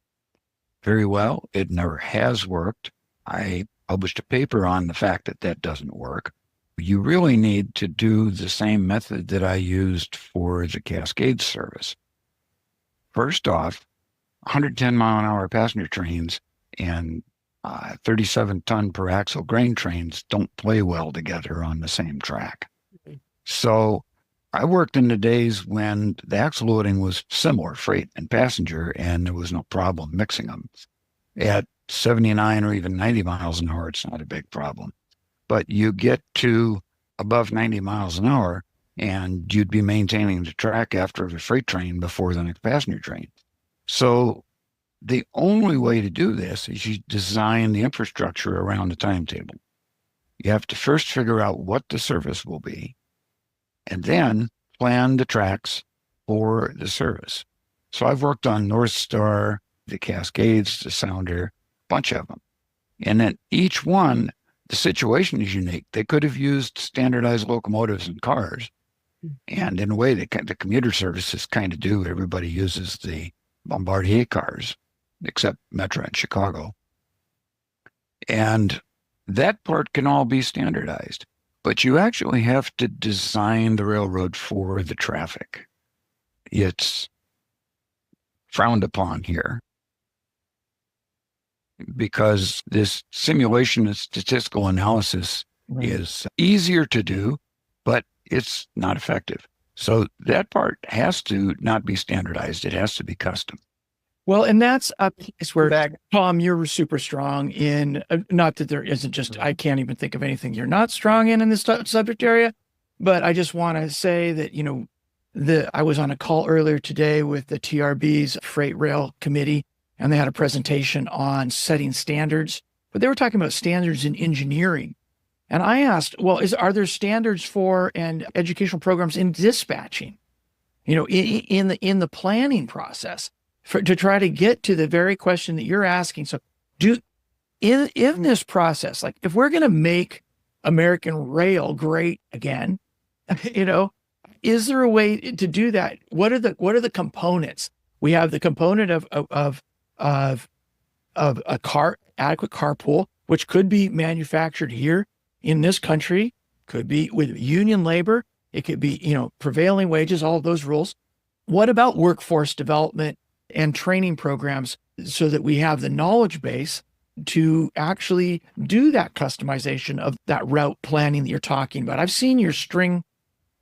very well. It never has worked. I published a paper on the fact that that doesn't work. You really need to do the same method that I used for the Cascade service. First off, 110 mile an hour passenger trains and 37 ton per axle grain trains don't play well together on the same track. So I worked in the days when the axle loading was similar, freight and passenger, and there was no problem mixing them. At 79 or even 90 miles an hour, it's not a big problem. But you get to above 90 miles an hour, and you'd be maintaining the track after the freight train before the next passenger train. So the only way to do this is you design the infrastructure around the timetable. You have to first figure out what the service will be, and then plan the tracks for the service. So I've worked on North Star, the Cascades, the Sounder, a bunch of them. And then each one, the situation is unique. They could have used standardized locomotives and cars. And in a way, the commuter services kind of do. Everybody uses the Bombardier cars, except Metra and Chicago. And that part can all be standardized. But you actually have to design the railroad for the traffic. It's frowned upon here because this simulation and statistical analysis is easier to do, but it's not effective. So that part has to not be standardized. It has to be custom. Well, and that's a piece where, Tom, you're super strong in, not that there isn't just, I can't even think of anything you're not strong in this subject area, but I just want to say that, I was on a call earlier today with the TRB's Freight Rail Committee, and they had a presentation on setting standards, but they were talking about standards in engineering. And I asked, well, are there standards for and educational programs in dispatching, in the planning process? To try to get to the very question that you're asking. So in this process, like if we're going to make American rail great again, is there a way to do that? What are the components? We have the component of a adequate carpool, which could be manufactured here in this country, could be with union labor. It could be, prevailing wages, all of those rules. What about workforce development and training programs so that we have the knowledge base to actually do that customization of that route planning that you're talking about? I've seen your string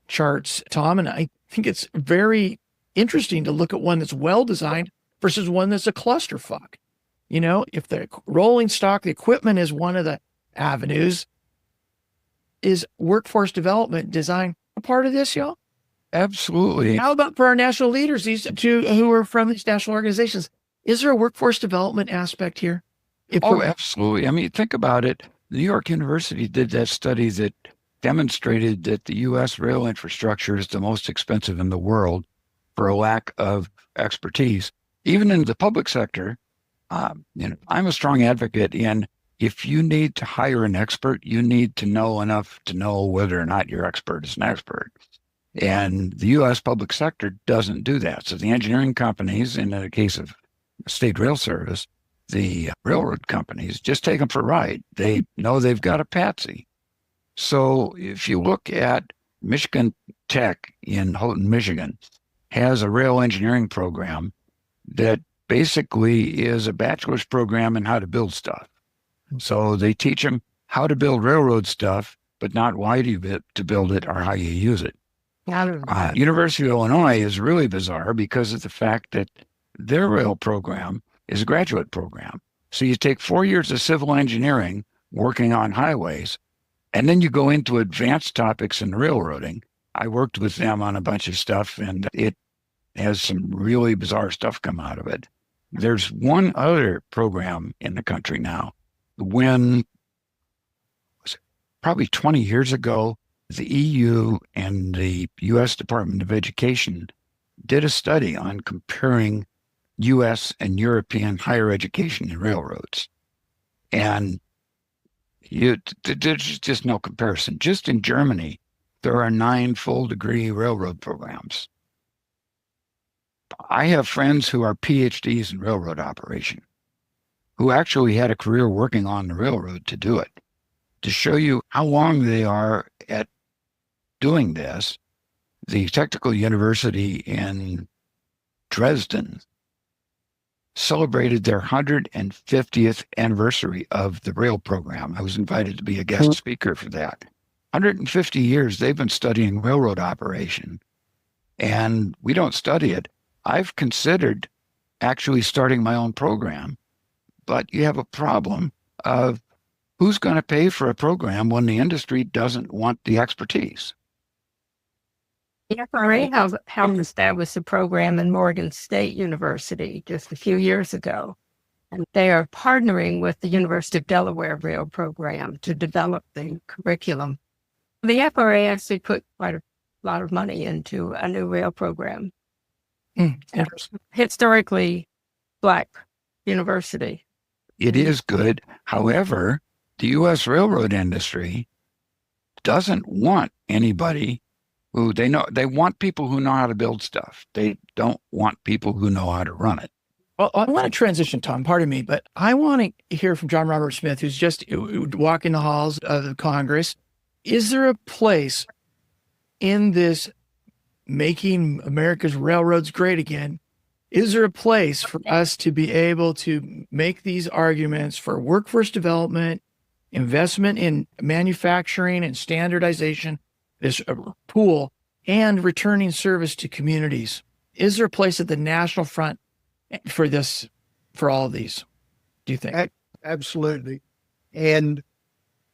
charts, Tom, and I think it's very interesting to look at one that's well designed versus one that's a clusterfuck. If the rolling stock, the equipment is one of the avenues, is workforce development design a part of this, y'all? Absolutely. How about for our national leaders, these two who are from these national organizations? Is there a workforce development aspect here? Absolutely. I mean, think about it. New York University did that study that demonstrated that the U.S. rail infrastructure is the most expensive in the world for a lack of expertise. Even in the public sector, I'm a strong advocate in if you need to hire an expert, you need to know enough to know whether or not your expert is an expert. And the U.S. public sector doesn't do that. So the engineering companies, in the case of State Rail Service, the railroad companies just take them for a ride. They know they've got a patsy. So if you look at Michigan Tech in Houghton, Michigan, has a rail engineering program that basically is a bachelor's program in how to build stuff. So they teach them how to build railroad stuff, but not why to build it or how you use it. University of Illinois is really bizarre because of the fact that their rail program is a graduate program. So you take 4 years of civil engineering working on highways, and then you go into advanced topics in railroading. I worked with them on a bunch of stuff, and it has some really bizarre stuff come out of it. There's one other program in the country now. When was it probably 20 years ago, the EU and the U.S. Department of Education did a study on comparing U.S. and European higher education in railroads. And there's just no comparison. Just in Germany, there are 9 full-degree railroad programs. I have friends who are PhDs in railroad operation, who actually had a career working on the railroad to do it. To show you how long they are at doing this, the Technical University in Dresden celebrated their 150th anniversary of the rail program. I was invited to be a guest speaker for that. 150 years they've been studying railroad operation, and we don't study it. I've considered actually starting my own program, but you have a problem of who's going to pay for a program when the industry doesn't want the expertise. The FRA helped establish a program in Morgan State University just a few years ago, and they are partnering with the University of Delaware Rail Program to develop the curriculum. The FRA actually put quite a lot of money into a new rail program. Historically Black university. It is good. However, the U.S. railroad industry doesn't want anybody who they want people who know how to build stuff. They don't want people who know how to run it. Well, I want to transition, Tom, pardon me, but I want to hear from John Robert Smith, who's just walking the halls of the Congress. Is there a place in this making America's railroads great again? Is there a place for us to be able to make these arguments for workforce development, investment in manufacturing and standardization, this pool, and returning service to communities? Is there a place at the national front for this, for all of these, do you think? Absolutely. And,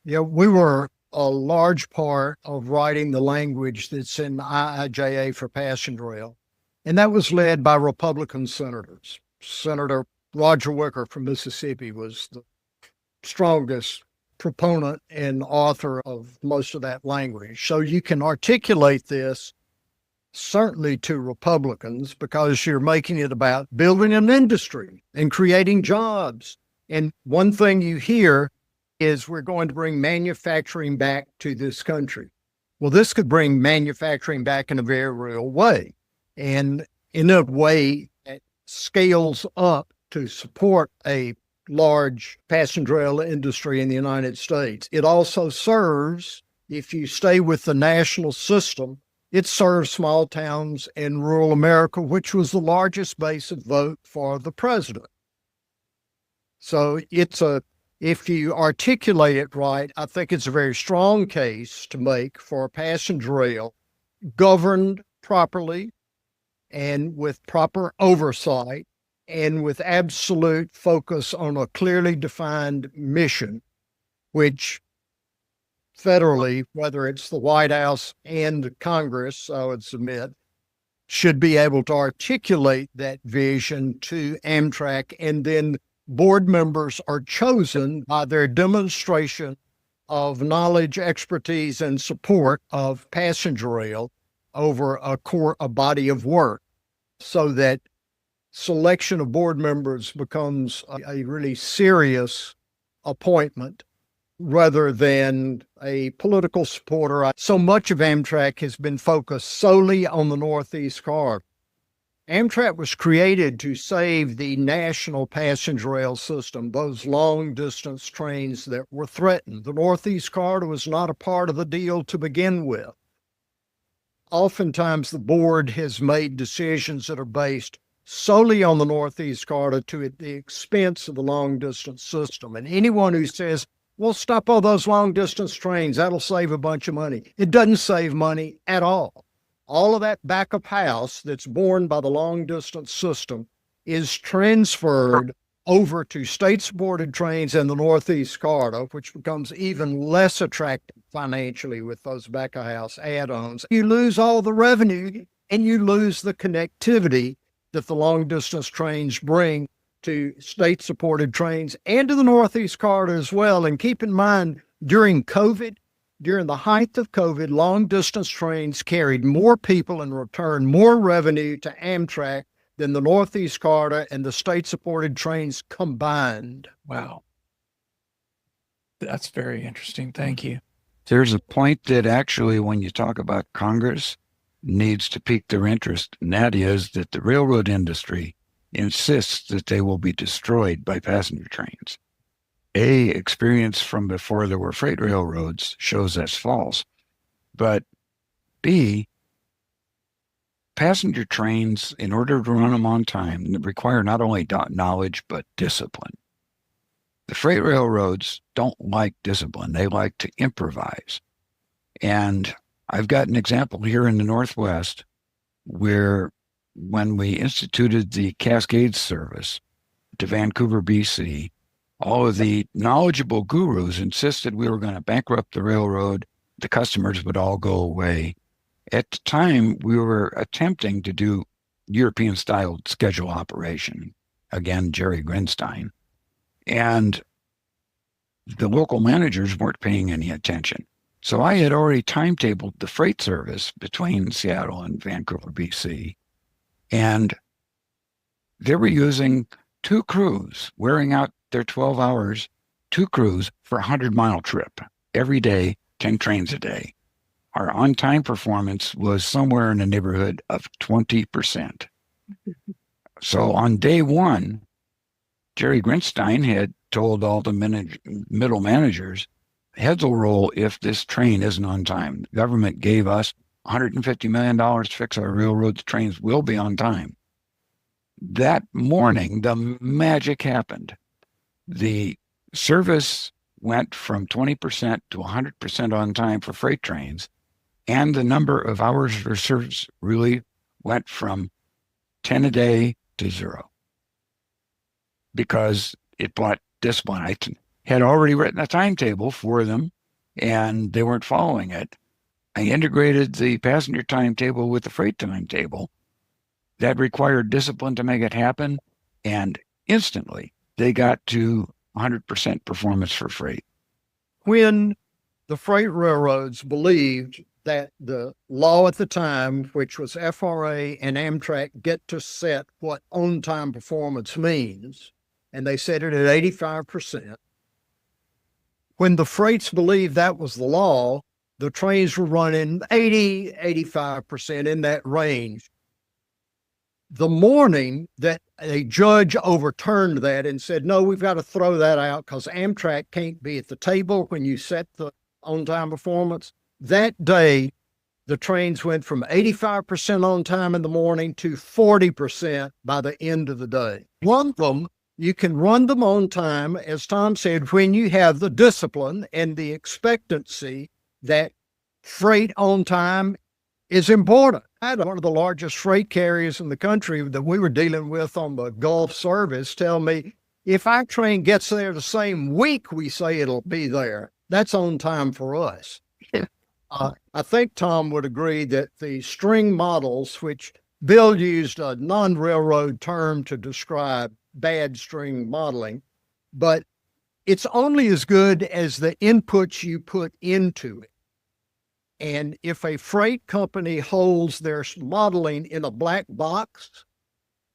we were a large part of writing the language that's in the IIJA for passenger rail. And that was led by Republican senators. Senator Roger Wicker from Mississippi was the strongest proponent and author of most of that language. So you can articulate this certainly to Republicans because you're making it about building an industry and creating jobs. And one thing you hear is we're going to bring manufacturing back to this country. Well, this could bring manufacturing back in a very real way. And in a way that scales up to support a large passenger rail industry in the United States. It also serves, if you stay with the national system, it serves small towns in rural America, which was the largest base of vote for the president. So if you articulate it right, I think it's a very strong case to make for passenger rail governed properly and with proper oversight and with absolute focus on a clearly defined mission, which federally, whether it's the White House and Congress, I would submit, should be able to articulate that vision to Amtrak, and then board members are chosen by their demonstration of knowledge, expertise, and support of passenger rail over a body of work, so that selection of board members becomes a really serious appointment rather than a political supporter. So much of Amtrak has been focused solely on the Northeast corridor. Amtrak was created to save the national passenger rail system, those long distance trains that were threatened. The Northeast Corridor was not a part of the deal to begin with. Oftentimes, the board has made decisions that are based solely on the Northeast Corridor to the expense of the long distance system. And anyone who says, well, stop all those long distance trains, that'll save a bunch of money. It doesn't save money at all. All of that backup house that's borne by the long distance system is transferred over to state supported trains in the Northeast Corridor, which becomes even less attractive financially with those back of house add-ons. You lose all the revenue and you lose the connectivity that the long distance trains bring to state supported trains and to the Northeast Corridor as well. And keep in mind, during the height of COVID, long distance trains carried more people and returned more revenue to Amtrak than the Northeast Corridor and the state supported trains combined. Wow. That's very interesting. Thank you. There's a point that actually, when you talk about Congress, needs to pique their interest, and that is that the railroad industry insists that they will be destroyed by passenger trains. Experience from before there were freight railroads shows that's false. But B, passenger trains, in order to run them on time, require not only knowledge, but discipline. The freight railroads don't like discipline. They like to improvise. And I've got an example here in the Northwest where when we instituted the Cascades service to Vancouver, BC, all of the knowledgeable gurus insisted we were going to bankrupt the railroad. The customers would all go away. At the time, we were attempting to do European-style schedule operation. Again, Jerry Grinstein. And the local managers weren't paying any attention. So I had already timetabled the freight service between Seattle and Vancouver, BC. And they were using 2 crews, wearing out their 12 hours, 2 crews for a 100-mile trip every day, 10 trains a day. Our on-time performance was somewhere in the neighborhood of 20%. So on day 1, Jerry Grinstein had told all the middle managers, heads will roll if this train isn't on time. The government gave us $150 million to fix our railroads. Trains will be on time. That morning, the magic happened. The service went from 20% to 100% on time for freight trains, and the number of hours for service really went from 10 a day to 0 because it brought discipline. I had already written a timetable for them, and they weren't following it. I integrated the passenger timetable with the freight timetable. That required discipline to make it happen, and instantly they got to 100% performance for freight. When the freight railroads believed that the law at the time, which was FRA and Amtrak, get to set what on-time performance means, and they set it at 85%. When the freights believed that was the law, the trains were running 80, 85% in that range. The morning that a judge overturned that and said, no, we've got to throw that out because Amtrak can't be at the table when you set the on-time performance, that day, the trains went from 85% on time in the morning to 40% by the end of the day. One of them, you can run them on time, as Tom said, when you have the discipline and the expectancy that freight on time is important. I had one of the largest freight carriers in the country that we were dealing with on the Gulf service tell me, if our train gets there the same week we say it'll be there, that's on time for us. I think Tom would agree that the string models, which Bill used a non-railroad term to describe bad string modeling, but it's only as good as the inputs you put into it. And if a freight company holds their modeling in a black box,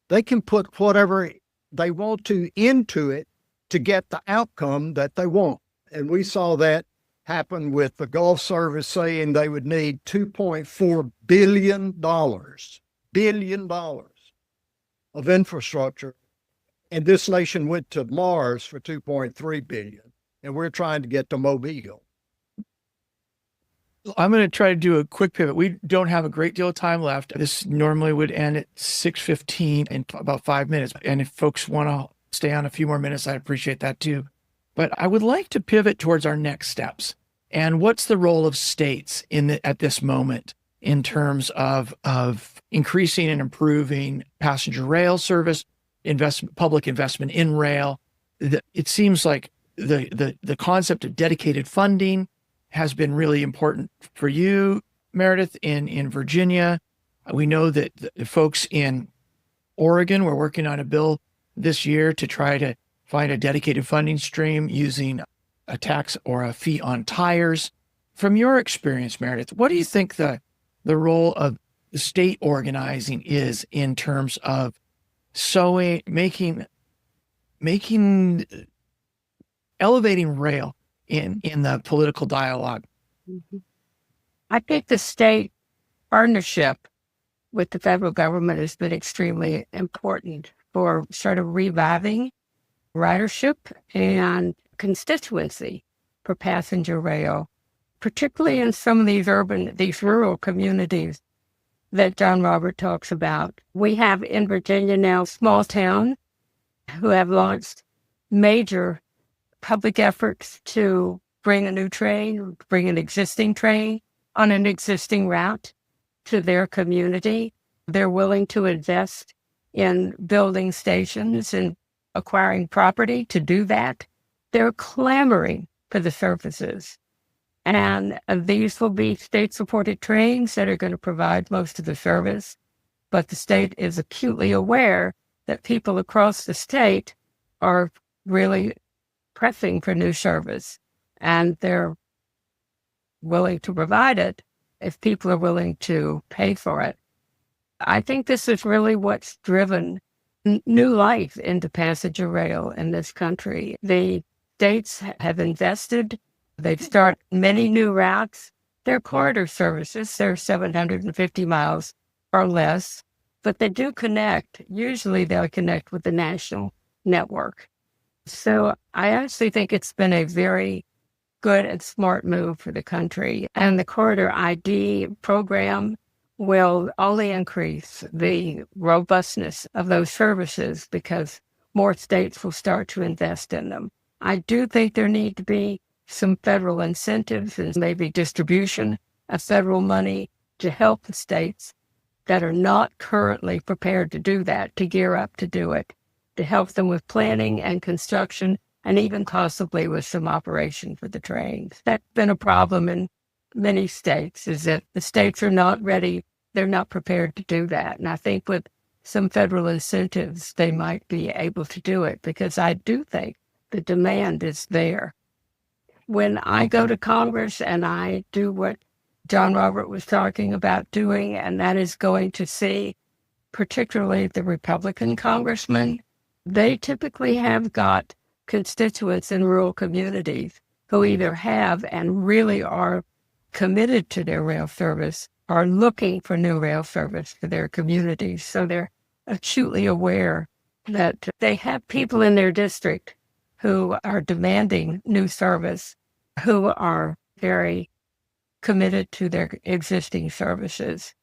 they can put whatever they want to into it to get the outcome that they want. And we saw that happen with the Gulf service saying they would need $2.4 billion of infrastructure. And this nation went to Mars for $2.3 billion, and we're trying to get to Mobile. I'm going to try to do a quick pivot. We don't have a great deal of time left. This normally would end at 6:15 in about 5 minutes. And if folks want to stay on a few more minutes, I appreciate that too. But I would like to pivot towards our next steps. And what's the role of states at this moment in terms of increasing and improving passenger rail service, public investment in rail? It seems like the concept of dedicated funding has been really important for you, Meredith, in Virginia. We know that the folks in Oregon were working on a bill this year to try to find a dedicated funding stream using a tax or a fee on tires. From your experience, Meredith, what do you think the role of the state organizing is in terms of elevating rail in the political dialogue? I think the state partnership with the federal government has been extremely important for sort of reviving ridership and constituency for passenger rail, particularly in some of these rural communities that John Robert talks about. We have in Virginia now small towns who have launched major public efforts to bring a new train, bring an existing train on an existing route to their community. They're willing to invest in building stations and acquiring property to do that. They're clamoring for the services. And these will be state-supported trains that are going to provide most of the service. But the state is acutely aware that people across the state are really pressing for new service. And they're willing to provide it if people are willing to pay for it. I think this is really what's driven new life into passenger rail in this country. The states have invested. They've started many new routes. They're corridor services. They're 750 miles or less, but they do connect. Usually they'll connect with the national network. So I actually think it's been a very good and smart move for the country. And the Corridor ID program will only increase the robustness of those services because more states will start to invest in them. I do think there need to be some federal incentives and maybe distribution of federal money to help the states that are not currently prepared to do that, to gear up to do it, to help them with planning and construction and even possibly with some operation for the trains. That's been a problem in many states, is that the states are not ready. They're not prepared to do that. And I think with some federal incentives, they might be able to do it because I do think the demand is there. When I go to Congress and I do what John Robert was talking about doing, and that is going to see particularly the Republican congressmen, they typically have got constituents in rural communities who either have and really are committed to their rail service or looking for new rail service for their communities. So they're acutely aware that they have people in their district who are demanding new service, who are very committed to their existing services.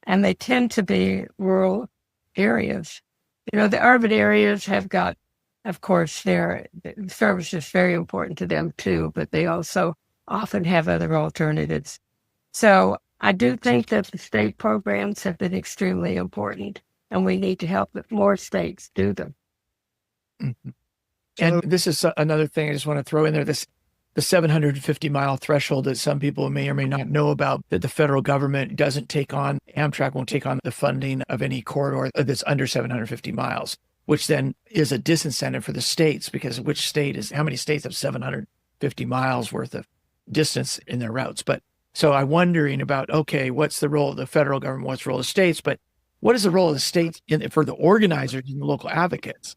And they tend to be rural areas. You know, the urban areas have got, of course, their service is very important to them too, but they also often have other alternatives. So I do think that the state programs have been extremely important, and we need to help more states do them. Mm-hmm. And this is another thing I just want to throw in there, the 750-mile threshold that some people may or may not know about, that the federal government doesn't take on, Amtrak won't take on the funding of any corridor that's under 750 miles, which then is a disincentive for the states because how many states have 750 miles worth of distance in their routes? But so I'm wondering about, okay, what's the role of the federal government? What's the role of states? But what is the role of the states for the organizers and the local advocates?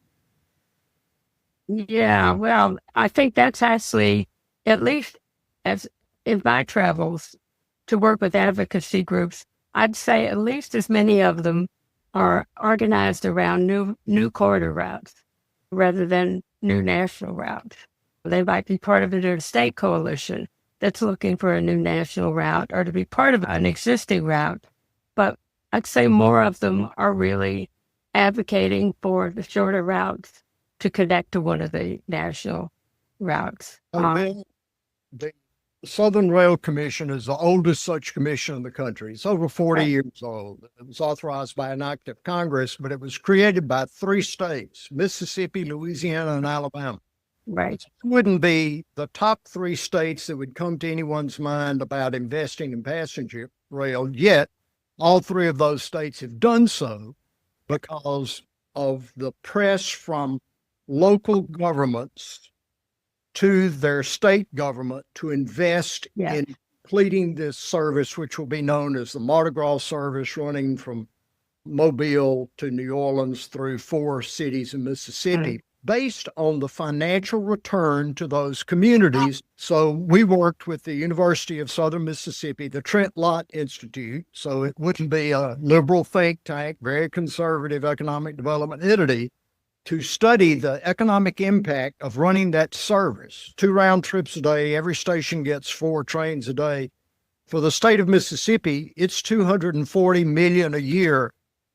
Yeah, well, I think that's actually, at least as in my travels to work with advocacy groups, I'd say at least as many of them are organized around new corridor routes rather than new national routes. They might be part of an interstate coalition that's looking for a new national route or to be part of an existing route. But I'd say more of them are really advocating for the shorter routes to connect to one of the national routes. The Southern Rail Commission is the oldest such commission in the country. It's over 40 Right. years old. It was authorized by an act of Congress, but it was created by 3 states, Mississippi, Louisiana, and Alabama. Right. It wouldn't be the top 3 states that would come to anyone's mind about investing in passenger rail, yet all 3 of those states have done so because of the press from local governments to their state government to invest Yeah. in completing this service, which will be known as the Mardi Gras service, running from Mobile to New Orleans through 4 cities in Mississippi, based on the financial return to those communities. So we worked with the University of Southern Mississippi, the Trent Lott Institute, so it wouldn't be a liberal think tank, very conservative economic development entity, to study the economic impact of running that service. 2 round trips a day, every station gets 4 trains a day. For the state of Mississippi, it's $240 million a year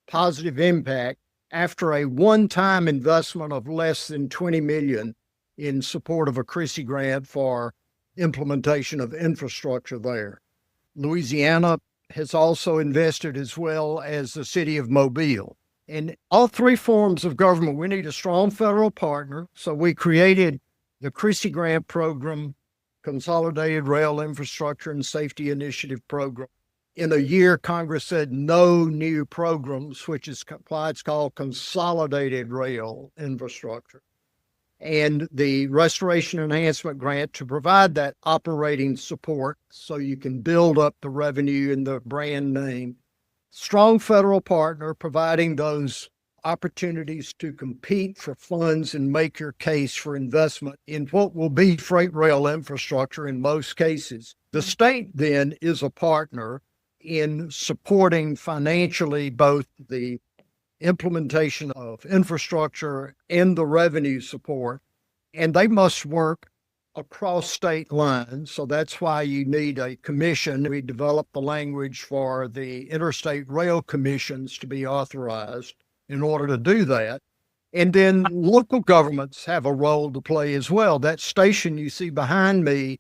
positive impact after a one-time investment of less than $20 million in support of a Chrissy grant for implementation of infrastructure there. Louisiana has also invested, as well as the city of Mobile. In all 3 forms of government, we need a strong federal partner. So we created the Chrissy Grant Program, Consolidated Rail Infrastructure and Safety Initiative Program. In a year, Congress said no new programs, which is why it's called Consolidated Rail Infrastructure. And the Restoration Enhancement Grant to provide that operating support so you can build up the revenue and the brand name. Strong federal partner providing those opportunities to compete for funds and make your case for investment in what will be freight rail infrastructure in most cases. The state then is a partner in supporting financially both the implementation of infrastructure and the revenue support, and they must work across state lines. So that's why you need a commission. We developed the language for the interstate rail commissions to be authorized in order to do that. And then local governments have a role to play as well. That station you see behind me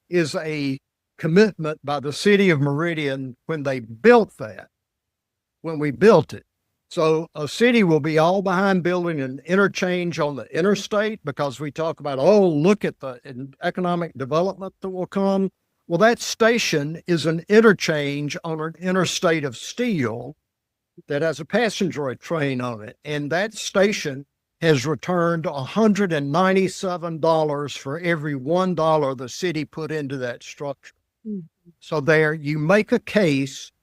is a commitment by the city of Meridian when they built that, when we built it. So a city will be all behind building an interchange on the interstate because we talk about, oh, look at the economic development that will come. Well, that station is an interchange on an interstate of steel that has a passenger train on it. And that station has returned $197 for every $1 the city put into that structure. Mm-hmm. So there you make a case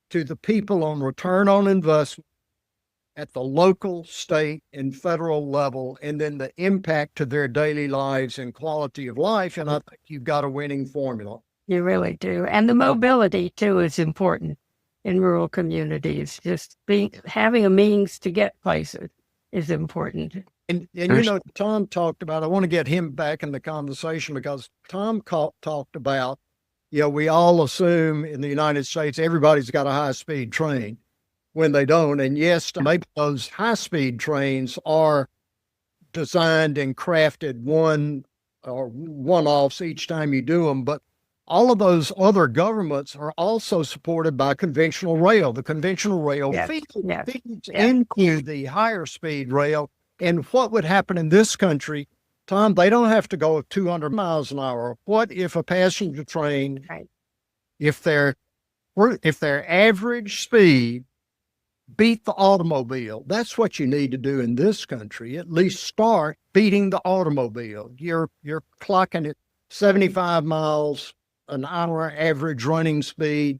to the people on return on investment at the local, state, and federal level, and then the impact to their daily lives and quality of life. And I think you've got a winning formula. You really do. And the mobility, too, is important in rural communities. Just having a means to get places is important. And you know, Tom talked about, I want to get him back in the conversation because Tom talked about, you know, we all assume in the United States, everybody's got a high-speed train when they don't. And yes, maybe those high-speed trains are designed and crafted one-offs each time you do them. But all of those other governments are also supported by conventional rail. The conventional rail feeds into the higher speed rail. And what would happen in this country, Tom, they don't have to go 200 miles an hour. What if a passenger train, if their average speed beat the automobile? That's what you need to do in this country. At least start beating the automobile. You're clocking at 75 miles an hour average running speed.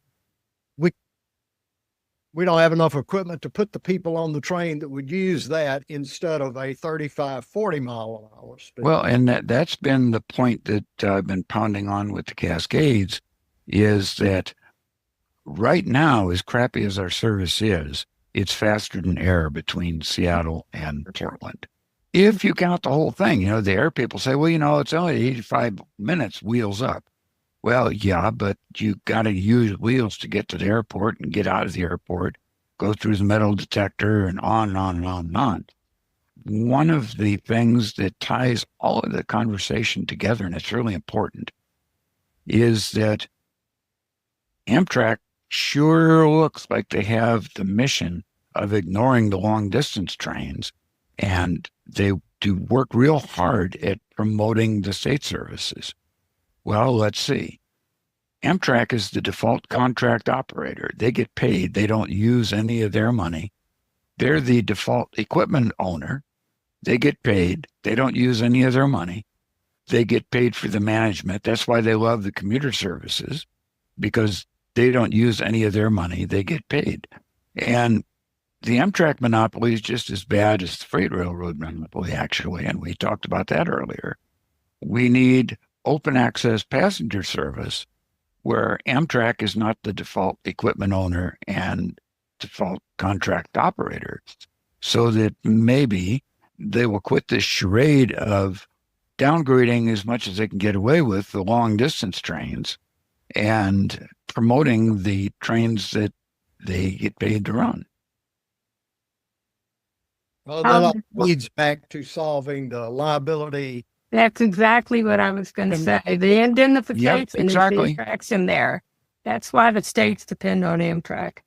We don't have enough equipment to put the people on the train that would use that instead of a 35, 40 mile an hour speed. Well, and that's been the point that I've been pounding on with the Cascades, is that right now, as crappy as our service is, it's faster than air between Seattle and Portland. If you count the whole thing, the air people say, well, it's only 85 minutes wheels up. Well, yeah, but you got to use wheels to get to the airport and get out of the airport, go through the metal detector, and on and on and on and on. One of the things that ties all of the conversation together, and it's really important, is that Amtrak sure looks like they have the mission of ignoring the long distance trains, and they do work real hard at promoting the state services. Well, let's see. Amtrak is the default contract operator. They get paid. They don't use any of their money. They're the default equipment owner. They get paid. They don't use any of their money. They get paid for the management. That's why they love the commuter services, because they don't use any of their money. They get paid. And the Amtrak monopoly is just as bad as the freight railroad monopoly, actually. And we talked about that earlier. We need open access passenger service where Amtrak is not the default equipment owner and default contract operator, so that maybe they will quit this charade of downgrading as much as they can get away with the long distance trains and promoting the trains that they get paid to run. Well, that leads back to solving the liability. That's exactly what I was going to say. The indemnification is the attraction there. That's why the states depend on Amtrak.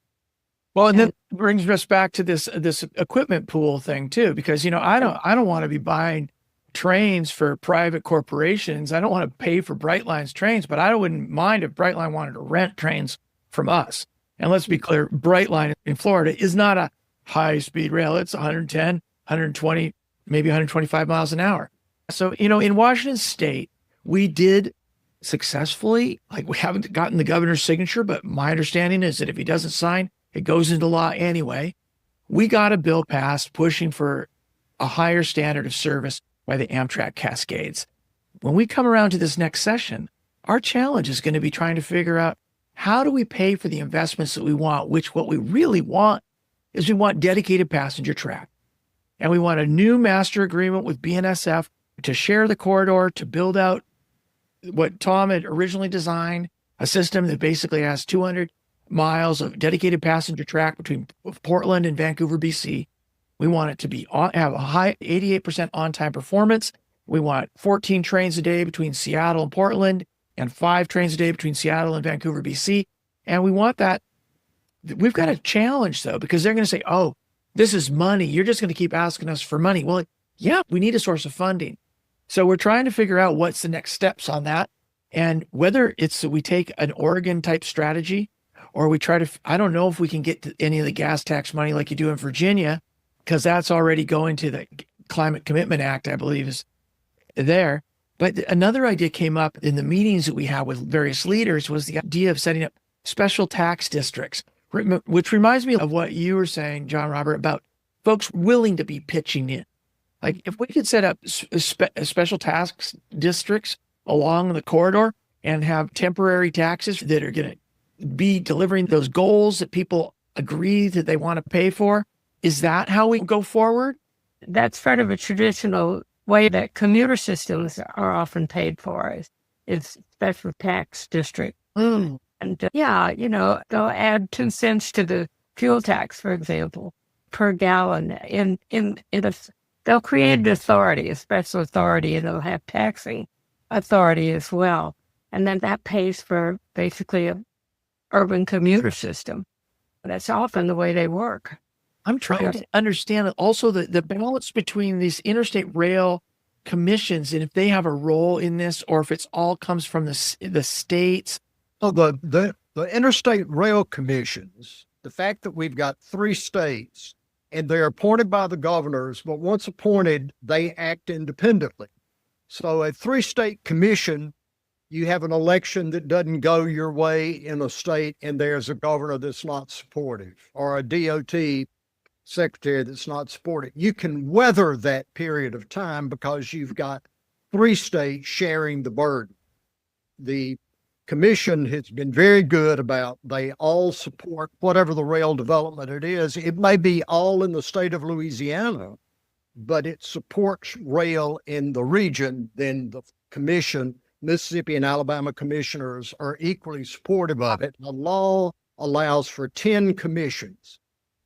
Well, and then brings us back to this equipment pool thing too, because I don't want to be buying trains for private corporations. I don't want to pay for Brightline's trains, but I wouldn't mind if Brightline wanted to rent trains from us. And let's be clear, Brightline in Florida is not a high-speed rail. It's 110, 120, maybe 125 miles an hour. So, in Washington State, we did successfully, we haven't gotten the governor's signature, but my understanding is that if he doesn't sign, it goes into law anyway. We got a bill passed pushing for a higher standard of service by the Amtrak Cascades. When we come around to this next session, our challenge is going to be trying to figure out, how do we pay for the investments that we want, which what we really want is we want dedicated passenger track. And we want a new master agreement with BNSF to share the corridor, to build out what Tom had originally designed, a system that basically has 200 miles of dedicated passenger track between Portland and Vancouver, BC. We want it to have a high 88% on-time performance. We want 14 trains a day between Seattle and Portland and 5 trains a day between Seattle and Vancouver, BC. And we want that. We've got a challenge, though, because they're going to say, oh, this is money. You're just going to keep asking us for money. Well, yeah, we need a source of funding. So we're trying to figure out what's the next steps on that. And whether it's that we take an Oregon type strategy, or we try to, I don't know if we can get to any of the gas tax money like you do in Virginia, because that's already going to the Climate Commitment Act, I believe is there. But another idea came up in the meetings that we had with various leaders, was the idea of setting up special tax districts, which reminds me of what you were saying, John Robert, about folks willing to be pitching in. Like if we could set up special tax districts along the corridor and have temporary taxes that are going to be delivering those goals that people agree that they want to pay for, is that how we go forward? That's sort of a traditional way that commuter systems are often paid for, is special tax district. And they'll add 2 cents to the fuel tax, for example, per gallon. They'll create an authority, a special authority, and they'll have taxing authority as well. And then that pays for basically an urban commuter system. That's often the way they work. I'm trying to understand also the balance between these interstate rail commissions and if they have a role in this, or if it's all comes from the states. Oh, the interstate rail commissions, the fact that we've got 3 states and they're appointed by the governors, but once appointed, they act independently. So a 3-state commission, you have an election that doesn't go your way in a state and there's a governor that's not supportive, or a DOT secretary that's not supportive. You can weather that period of time because you've got 3 states sharing the burden. The commission has been very good about they all support whatever the rail development it is. It may be all in the state of Louisiana, but it supports rail in the region. Then the commission, Mississippi and Alabama commissioners, are equally supportive of it. The law allows for 10 commissions.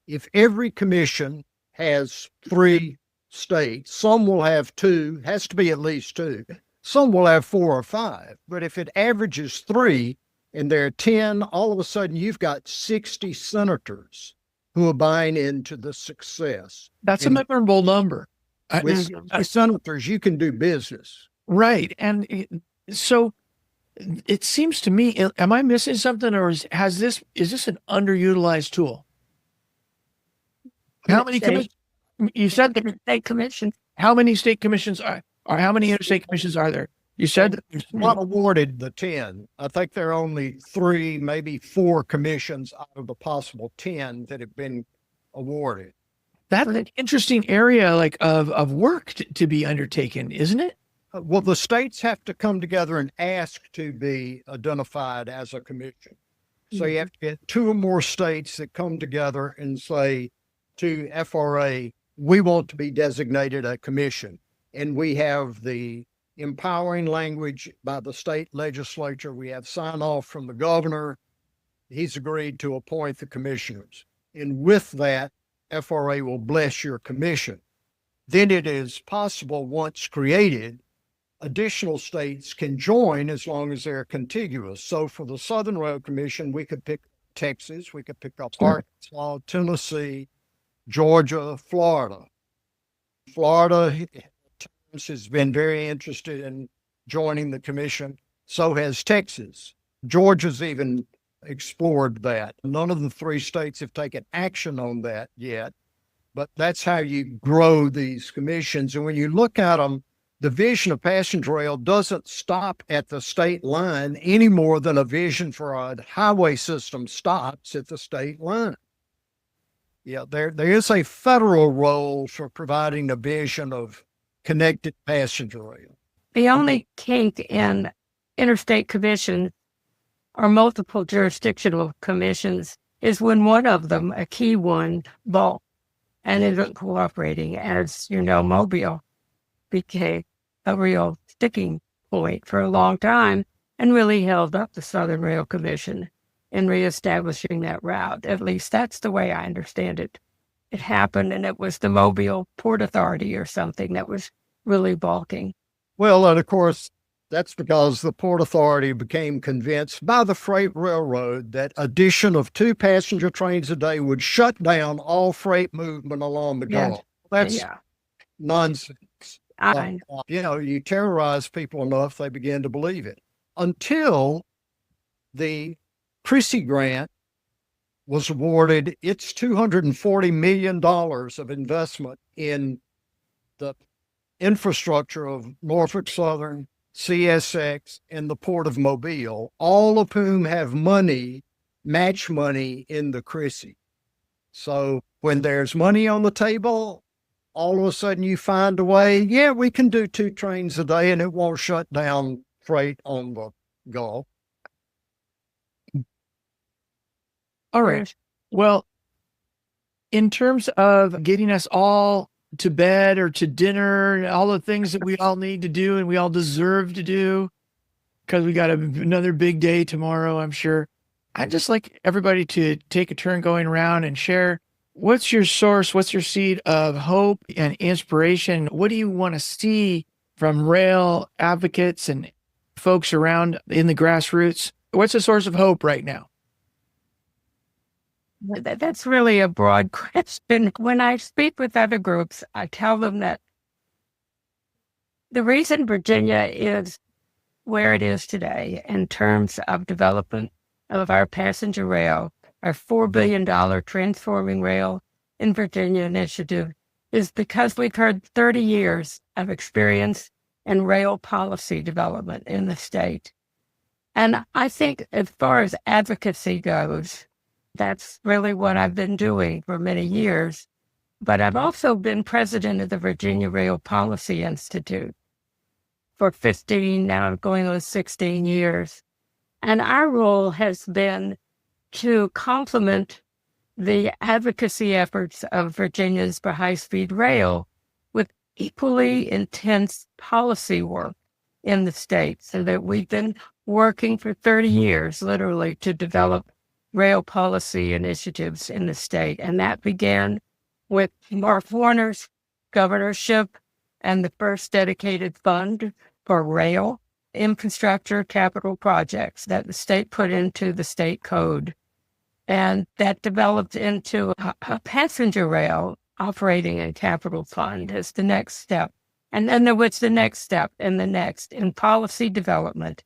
If every commission has 3 states, some will have 2, has to be at least 2. Some will have 4 or 5, but if it averages 3 and there are 10, all of a sudden you've got 60 senators who are buying into the success. That's a memorable number. With senators, you can do business. Right. And so it seems to me, am I missing something, or is this an underutilized tool? How many commissions? You said the state commission. How many state commissions or how many interstate commissions are there? You said that there's not awarded the 10. I think there are only 3, maybe 4 commissions out of the possible 10 that have been awarded. That's an interesting area of work to be undertaken, isn't it? Well, the states have to come together and ask to be identified as a commission. So you have to get 2 or more states that come together and say to FRA, we want to be designated a commission. And we have the empowering language by the state legislature. We have sign off from the governor. He's agreed to appoint the commissioners. And with that, FRA will bless your commission. Then it is possible, once created, additional states can join as long as they're contiguous. So for the Southern Rail Commission, we could pick Texas, we could pick up Arkansas, Tennessee, Georgia, Florida. Florida has been very interested in joining the commission. So has Texas. Georgia's even explored that. None of the 3 states have taken action on that yet, but that's how you grow these commissions. And when you look at them, the vision of passenger rail doesn't stop at the state line any more than a vision for a highway system stops at the state line. Yeah, there is a federal role for providing a vision of connected passenger rail. The only kink in interstate commissions or multiple jurisdictional commissions is when one of them, a key one, balks and isn't cooperating. As you know, Mobile became a real sticking point for a long time and really held up the Southern Rail Commission in reestablishing that route. At least that's the way I understand it. It happened, and it was the Mobile Port Authority or something that was really balking. Well, and of course, that's because the Port Authority became convinced by the freight railroad that addition of 2 passenger trains a day would shut down all freight movement along the Gulf. That's nonsense. You terrorize people enough, they begin to believe it. Until the Chrissy Grant was awarded its $240 million of investment in the infrastructure of Norfolk Southern, CSX, and the Port of Mobile, all of whom have match money in the Chrissy. So when there's money on the table, all of a sudden you find a way, we can do 2 trains a day and it won't shut down freight on the Gulf. All right. Well, in terms of getting us all to bed or to dinner, all the things that we all need to do and we all deserve to do, because we got another big day tomorrow, I'm sure. I'd just like everybody to take a turn going around and share, what's your source? What's your seed of hope and inspiration? What do you want to see from rail advocates and folks around in the grassroots? What's the source of hope right now? That's really a broad question. When I speak with other groups, I tell them that the reason Virginia is where it is today in terms of development of our passenger rail, our $4 billion Transforming Rail in Virginia initiative, is because we've had 30 years of experience in rail policy development in the state. And I think as far as advocacy goes, that's really what I've been doing for many years. But I've also been president of the Virginia Rail Policy Institute for 15, now going on 16 years. And our role has been to complement the advocacy efforts of Virginians for high-speed rail with equally intense policy work in the state, so that we've been working for 30 years, literally, to develop rail policy initiatives in the state. And that began with Mark Warner's governorship and the first dedicated fund for rail infrastructure capital projects that the state put into the state code. And that developed into a passenger rail operating and capital fund as the next step. And then there was the next step and the next in policy development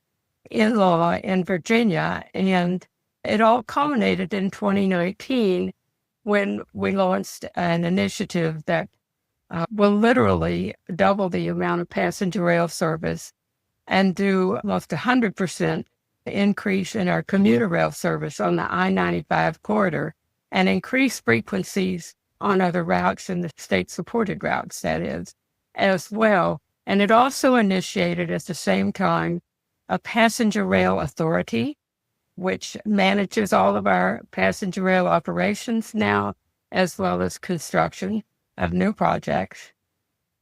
in law in Virginia. And it all culminated in 2019 when we launched an initiative that will literally double the amount of passenger rail service and do almost 100% increase in our commuter rail service on the I-95 corridor and increase frequencies on other routes in the state-supported routes, that is, as well. And it also initiated at the same time a passenger rail authority, which manages all of our passenger rail operations now, as well as construction of new projects,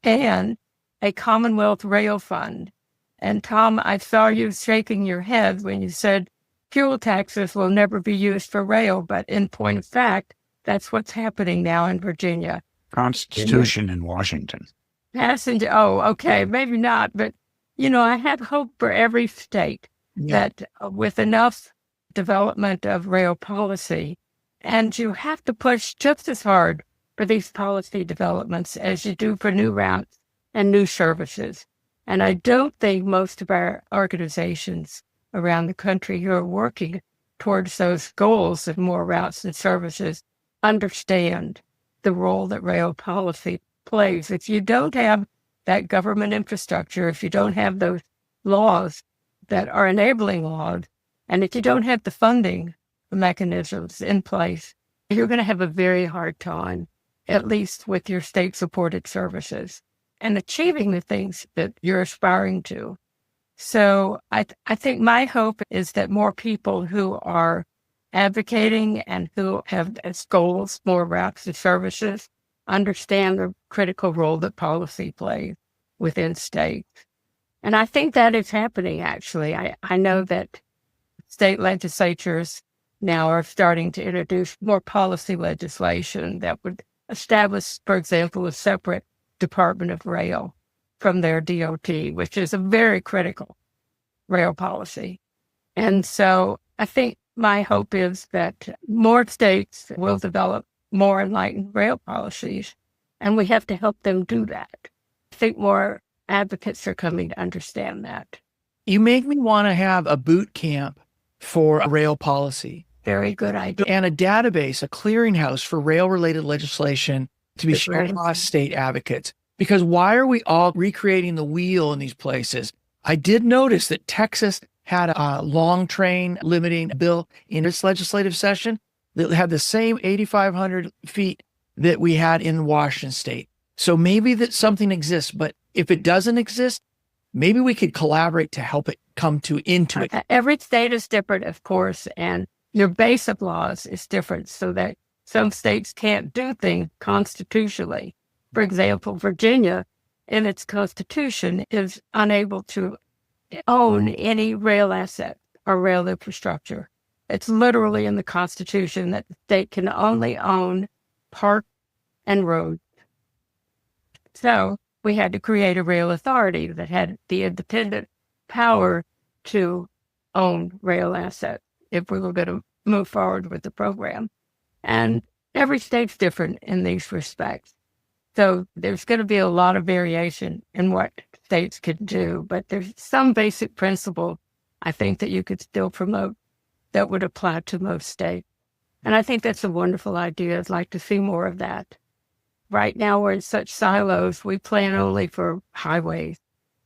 and a Commonwealth Rail Fund. And Tom, I saw you shaking your head when you said fuel taxes will never be used for rail, but in point of fact, that's what's happening now in Virginia. Constitution in Washington. Okay, maybe not, but I have hope for every state that with enough development of rail policy, and you have to push just as hard for these policy developments as you do for new routes and new services. And I don't think most of our organizations around the country who are working towards those goals of more routes and services understand the role that rail policy plays. If you don't have that government infrastructure, if you don't have those laws that are enabling laws, and if you don't have the funding mechanisms in place, you're going to have a very hard time, at least with your state-supported services, and achieving the things that you're aspiring to. So I think my hope is that more people who are advocating and who have as goals more routes and services understand the critical role that policy plays within states. And I think that is happening, actually. I know that state legislatures now are starting to introduce more policy legislation that would establish, for example, a separate Department of Rail from their DOT, which is a very critical rail policy. And so I think my hope is that more states will develop more enlightened rail policies, and we have to help them do that. I think more advocates are coming to understand that. You make me want to have a boot camp for a rail policy. Very good idea. And a database, a clearinghouse for rail-related legislation to be shared across state advocates. Because why are we all recreating the wheel in these places? I did notice that Texas had a long train limiting bill in its legislative session that had the same 8,500 feet that we had in Washington state. So maybe that something exists, but if it doesn't exist, maybe we could collaborate to help it come into it. Every state is different, of course, and your base of laws is different, so that some states can't do things constitutionally. For example, Virginia, in its constitution, is unable to own any rail asset or rail infrastructure. It's literally in the Constitution that the state can only own park and roads. So we had to create a rail authority that had the independent power to own rail assets if we were going to move forward with the program. And every state's different in these respects. So there's going to be a lot of variation in what states can do, but there's some basic principle I think that you could still promote that would apply to most states. And I think that's a wonderful idea. I'd like to see more of that. Right now, we're in such silos. We plan only for highways.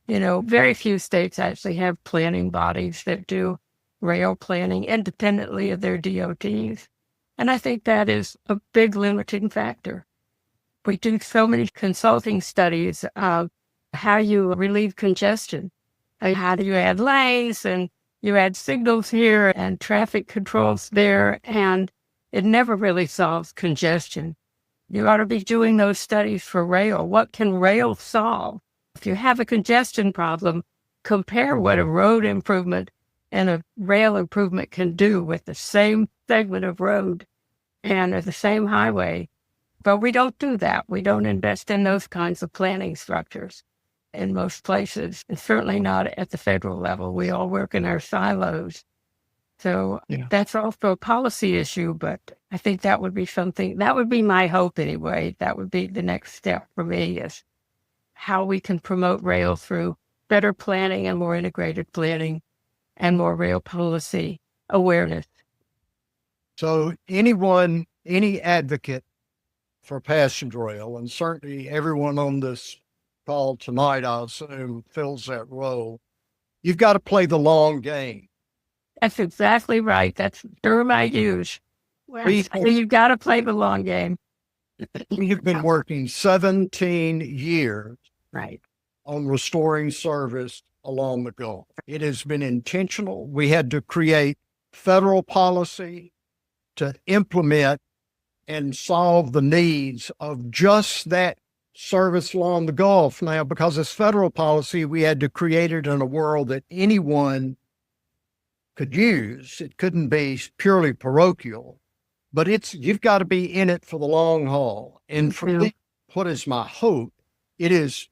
Very few states actually have planning bodies that do rail planning independently of their DOTs. And I think that is a big limiting factor. We do so many consulting studies of how you relieve congestion. How do you add lanes and You add signals here and traffic controls there, and it never really solves congestion. You ought to be doing those studies for rail. What can rail solve? If you have a congestion problem, compare what a road improvement and a rail improvement can do with the same segment of road and the same highway. But we don't do that. We don't invest in those kinds of planning structures in most places, and certainly not at the federal level. We all work in our silos. So that's also a policy issue, but I think that would be something, that would be my hope anyway. That would be the next step for me, is how we can promote rail through better planning and more integrated planning and more rail policy awareness. So any advocate for passenger rail, and certainly everyone on this call tonight, I assume, fills that role, you've got to play the long game. That's exactly right. That's the term I use. You've got to play the long game. We've been working 17 years Right. on restoring service along the Gulf. It has been intentional. We had to create federal policy to implement and solve the needs of just that service along the Gulf. Now, because it's federal policy, we had to create it in a world that anyone could use. It couldn't be purely parochial, but you've got to be in it for the long haul. And for me, what is my hope? It is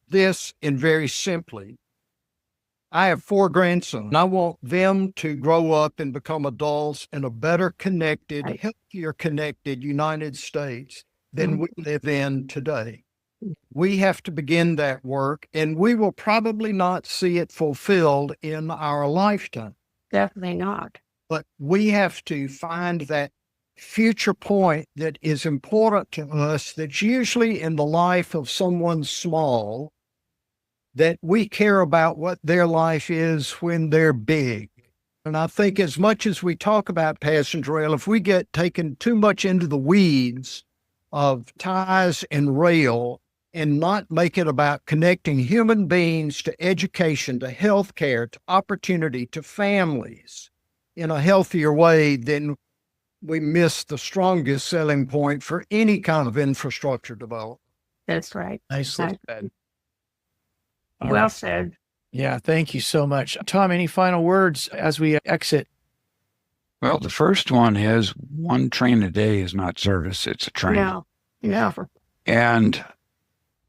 this, and very simply, I have 4 grandsons, and I want them to grow up and become adults in a better connected, healthier connected United States than we live in today. We have to begin that work, and we will probably not see it fulfilled in our lifetime. Definitely not. But we have to find that future point that is important to us, that's usually in the life of someone small, that we care about what their life is when they're big. And I think as much as we talk about passenger rail, if we get taken too much into the weeds of ties and rail and not make it about connecting human beings to education, to healthcare, to opportunity, to families in a healthier way, then we miss the strongest selling point for any kind of infrastructure development. That's right. Nicely said. All Well right. said. Yeah, thank you so much. Tom, any final words as we exit? Well, the first one is one train a day is not service, it's a train. No. And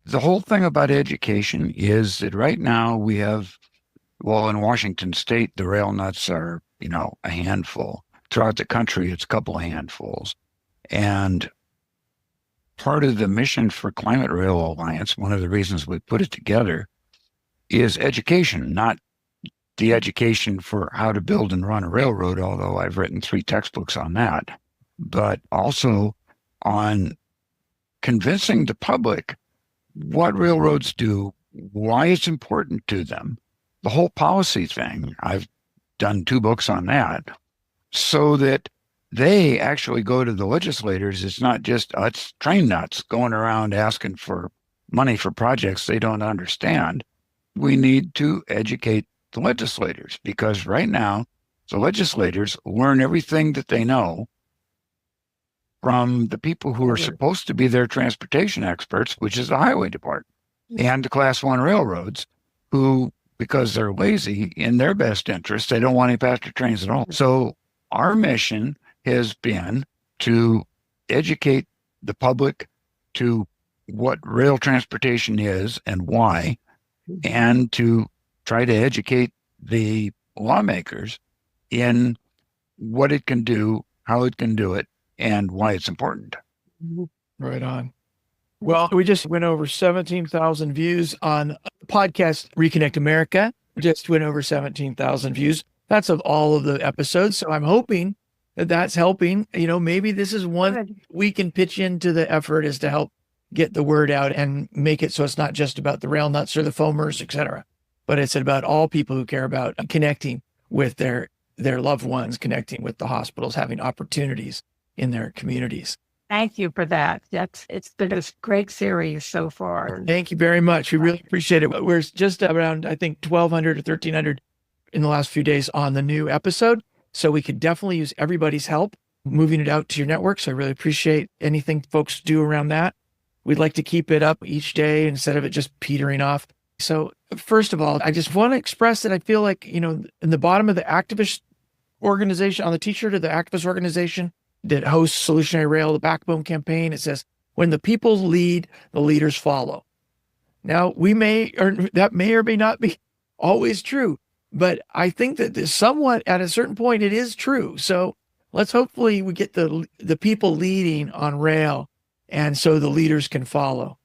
the whole thing about education is that right now we have, well, in Washington State, the rail nuts are, a handful. Throughout the country, it's a couple of handfuls. And part of the mission for Climate Rail Alliance, one of the reasons we put it together, is education, not the education for how to build and run a railroad, although I've written 3 textbooks on that, but also on convincing the public what railroads do, why it's important to them, the whole policy thing. I've done 2 books on that, so that they actually go to the legislators. It's not just us train nuts going around asking for money for projects they don't understand. We need to educate the legislators, because right now the legislators learn everything that they know from the people who are supposed to be their transportation experts, which is the highway department, and the Class 1 railroads, who, because they're lazy, in their best interest, they don't want any passenger trains at all. So our mission has been to educate the public to what rail transportation is and why, and to try to educate the lawmakers in what it can do, how it can do it, and why it's important. Right on. Well, we just went over 17,000 views on the podcast Reconnect America. Just went over 17,000 views. That's of all of the episodes. So I'm hoping that that's helping. Maybe this is one we can pitch into the effort, is to help get the word out and make it so it's not just about the rail nuts or the foamers, et cetera, but it's about all people who care about connecting with their loved ones, connecting with the hospitals, having opportunities in their communities. Thank you for that. It's been a great series so far. Thank you very much. We really appreciate it. We're just around, I think, 1,200 or 1,300 in the last few days on the new episode. So we could definitely use everybody's help moving it out to your network. So I really appreciate anything folks do around that. We'd like to keep it up each day instead of it just petering off. So first of all, I just want to express that I feel like, in the bottom of the activist organization, on the t-shirt of the activist organization that hosts Solutionary Rail, the Backbone Campaign, it says, when the people lead, the leaders follow. Now, that may or may not be always true, but I think that somewhat at a certain point, it is true. So let's hopefully we get the people leading on rail, and so the leaders can follow.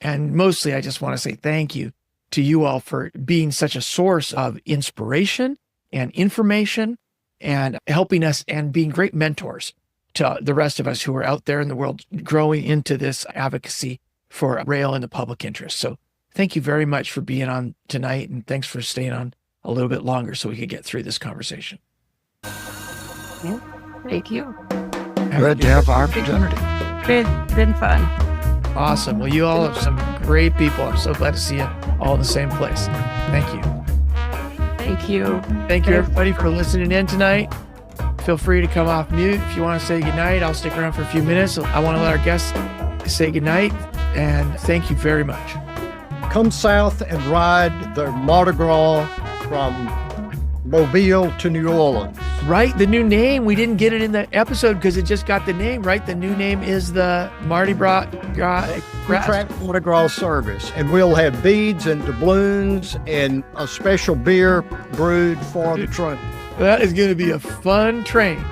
And mostly, I just want to say thank you to you all for being such a source of inspiration and information and helping us and being great mentors to the rest of us who are out there in the world growing into this advocacy for rail in the public interest. So thank you very much for being on tonight, and thanks for staying on a little bit longer so we could get through this conversation. Yeah, thank you. Glad to have the opportunity. Been fun. Awesome. Well, you all have some great people. I'm so glad to see you all in the same place. Thank you. Thank you. Thank you, everybody, for listening in tonight. Feel free to come off mute if you want to say goodnight. I'll stick around for a few minutes. I want to let our guests say goodnight, and thank you very much. Come south and ride the Mardi Gras from Mobile to New Orleans. Right, the new name. We didn't get it in the episode because it just got the name, right? The new name is the Mardi Gras Mardi Gras service. And we'll have beads and doubloons and a special beer brewed for the train. That is going to be a fun train.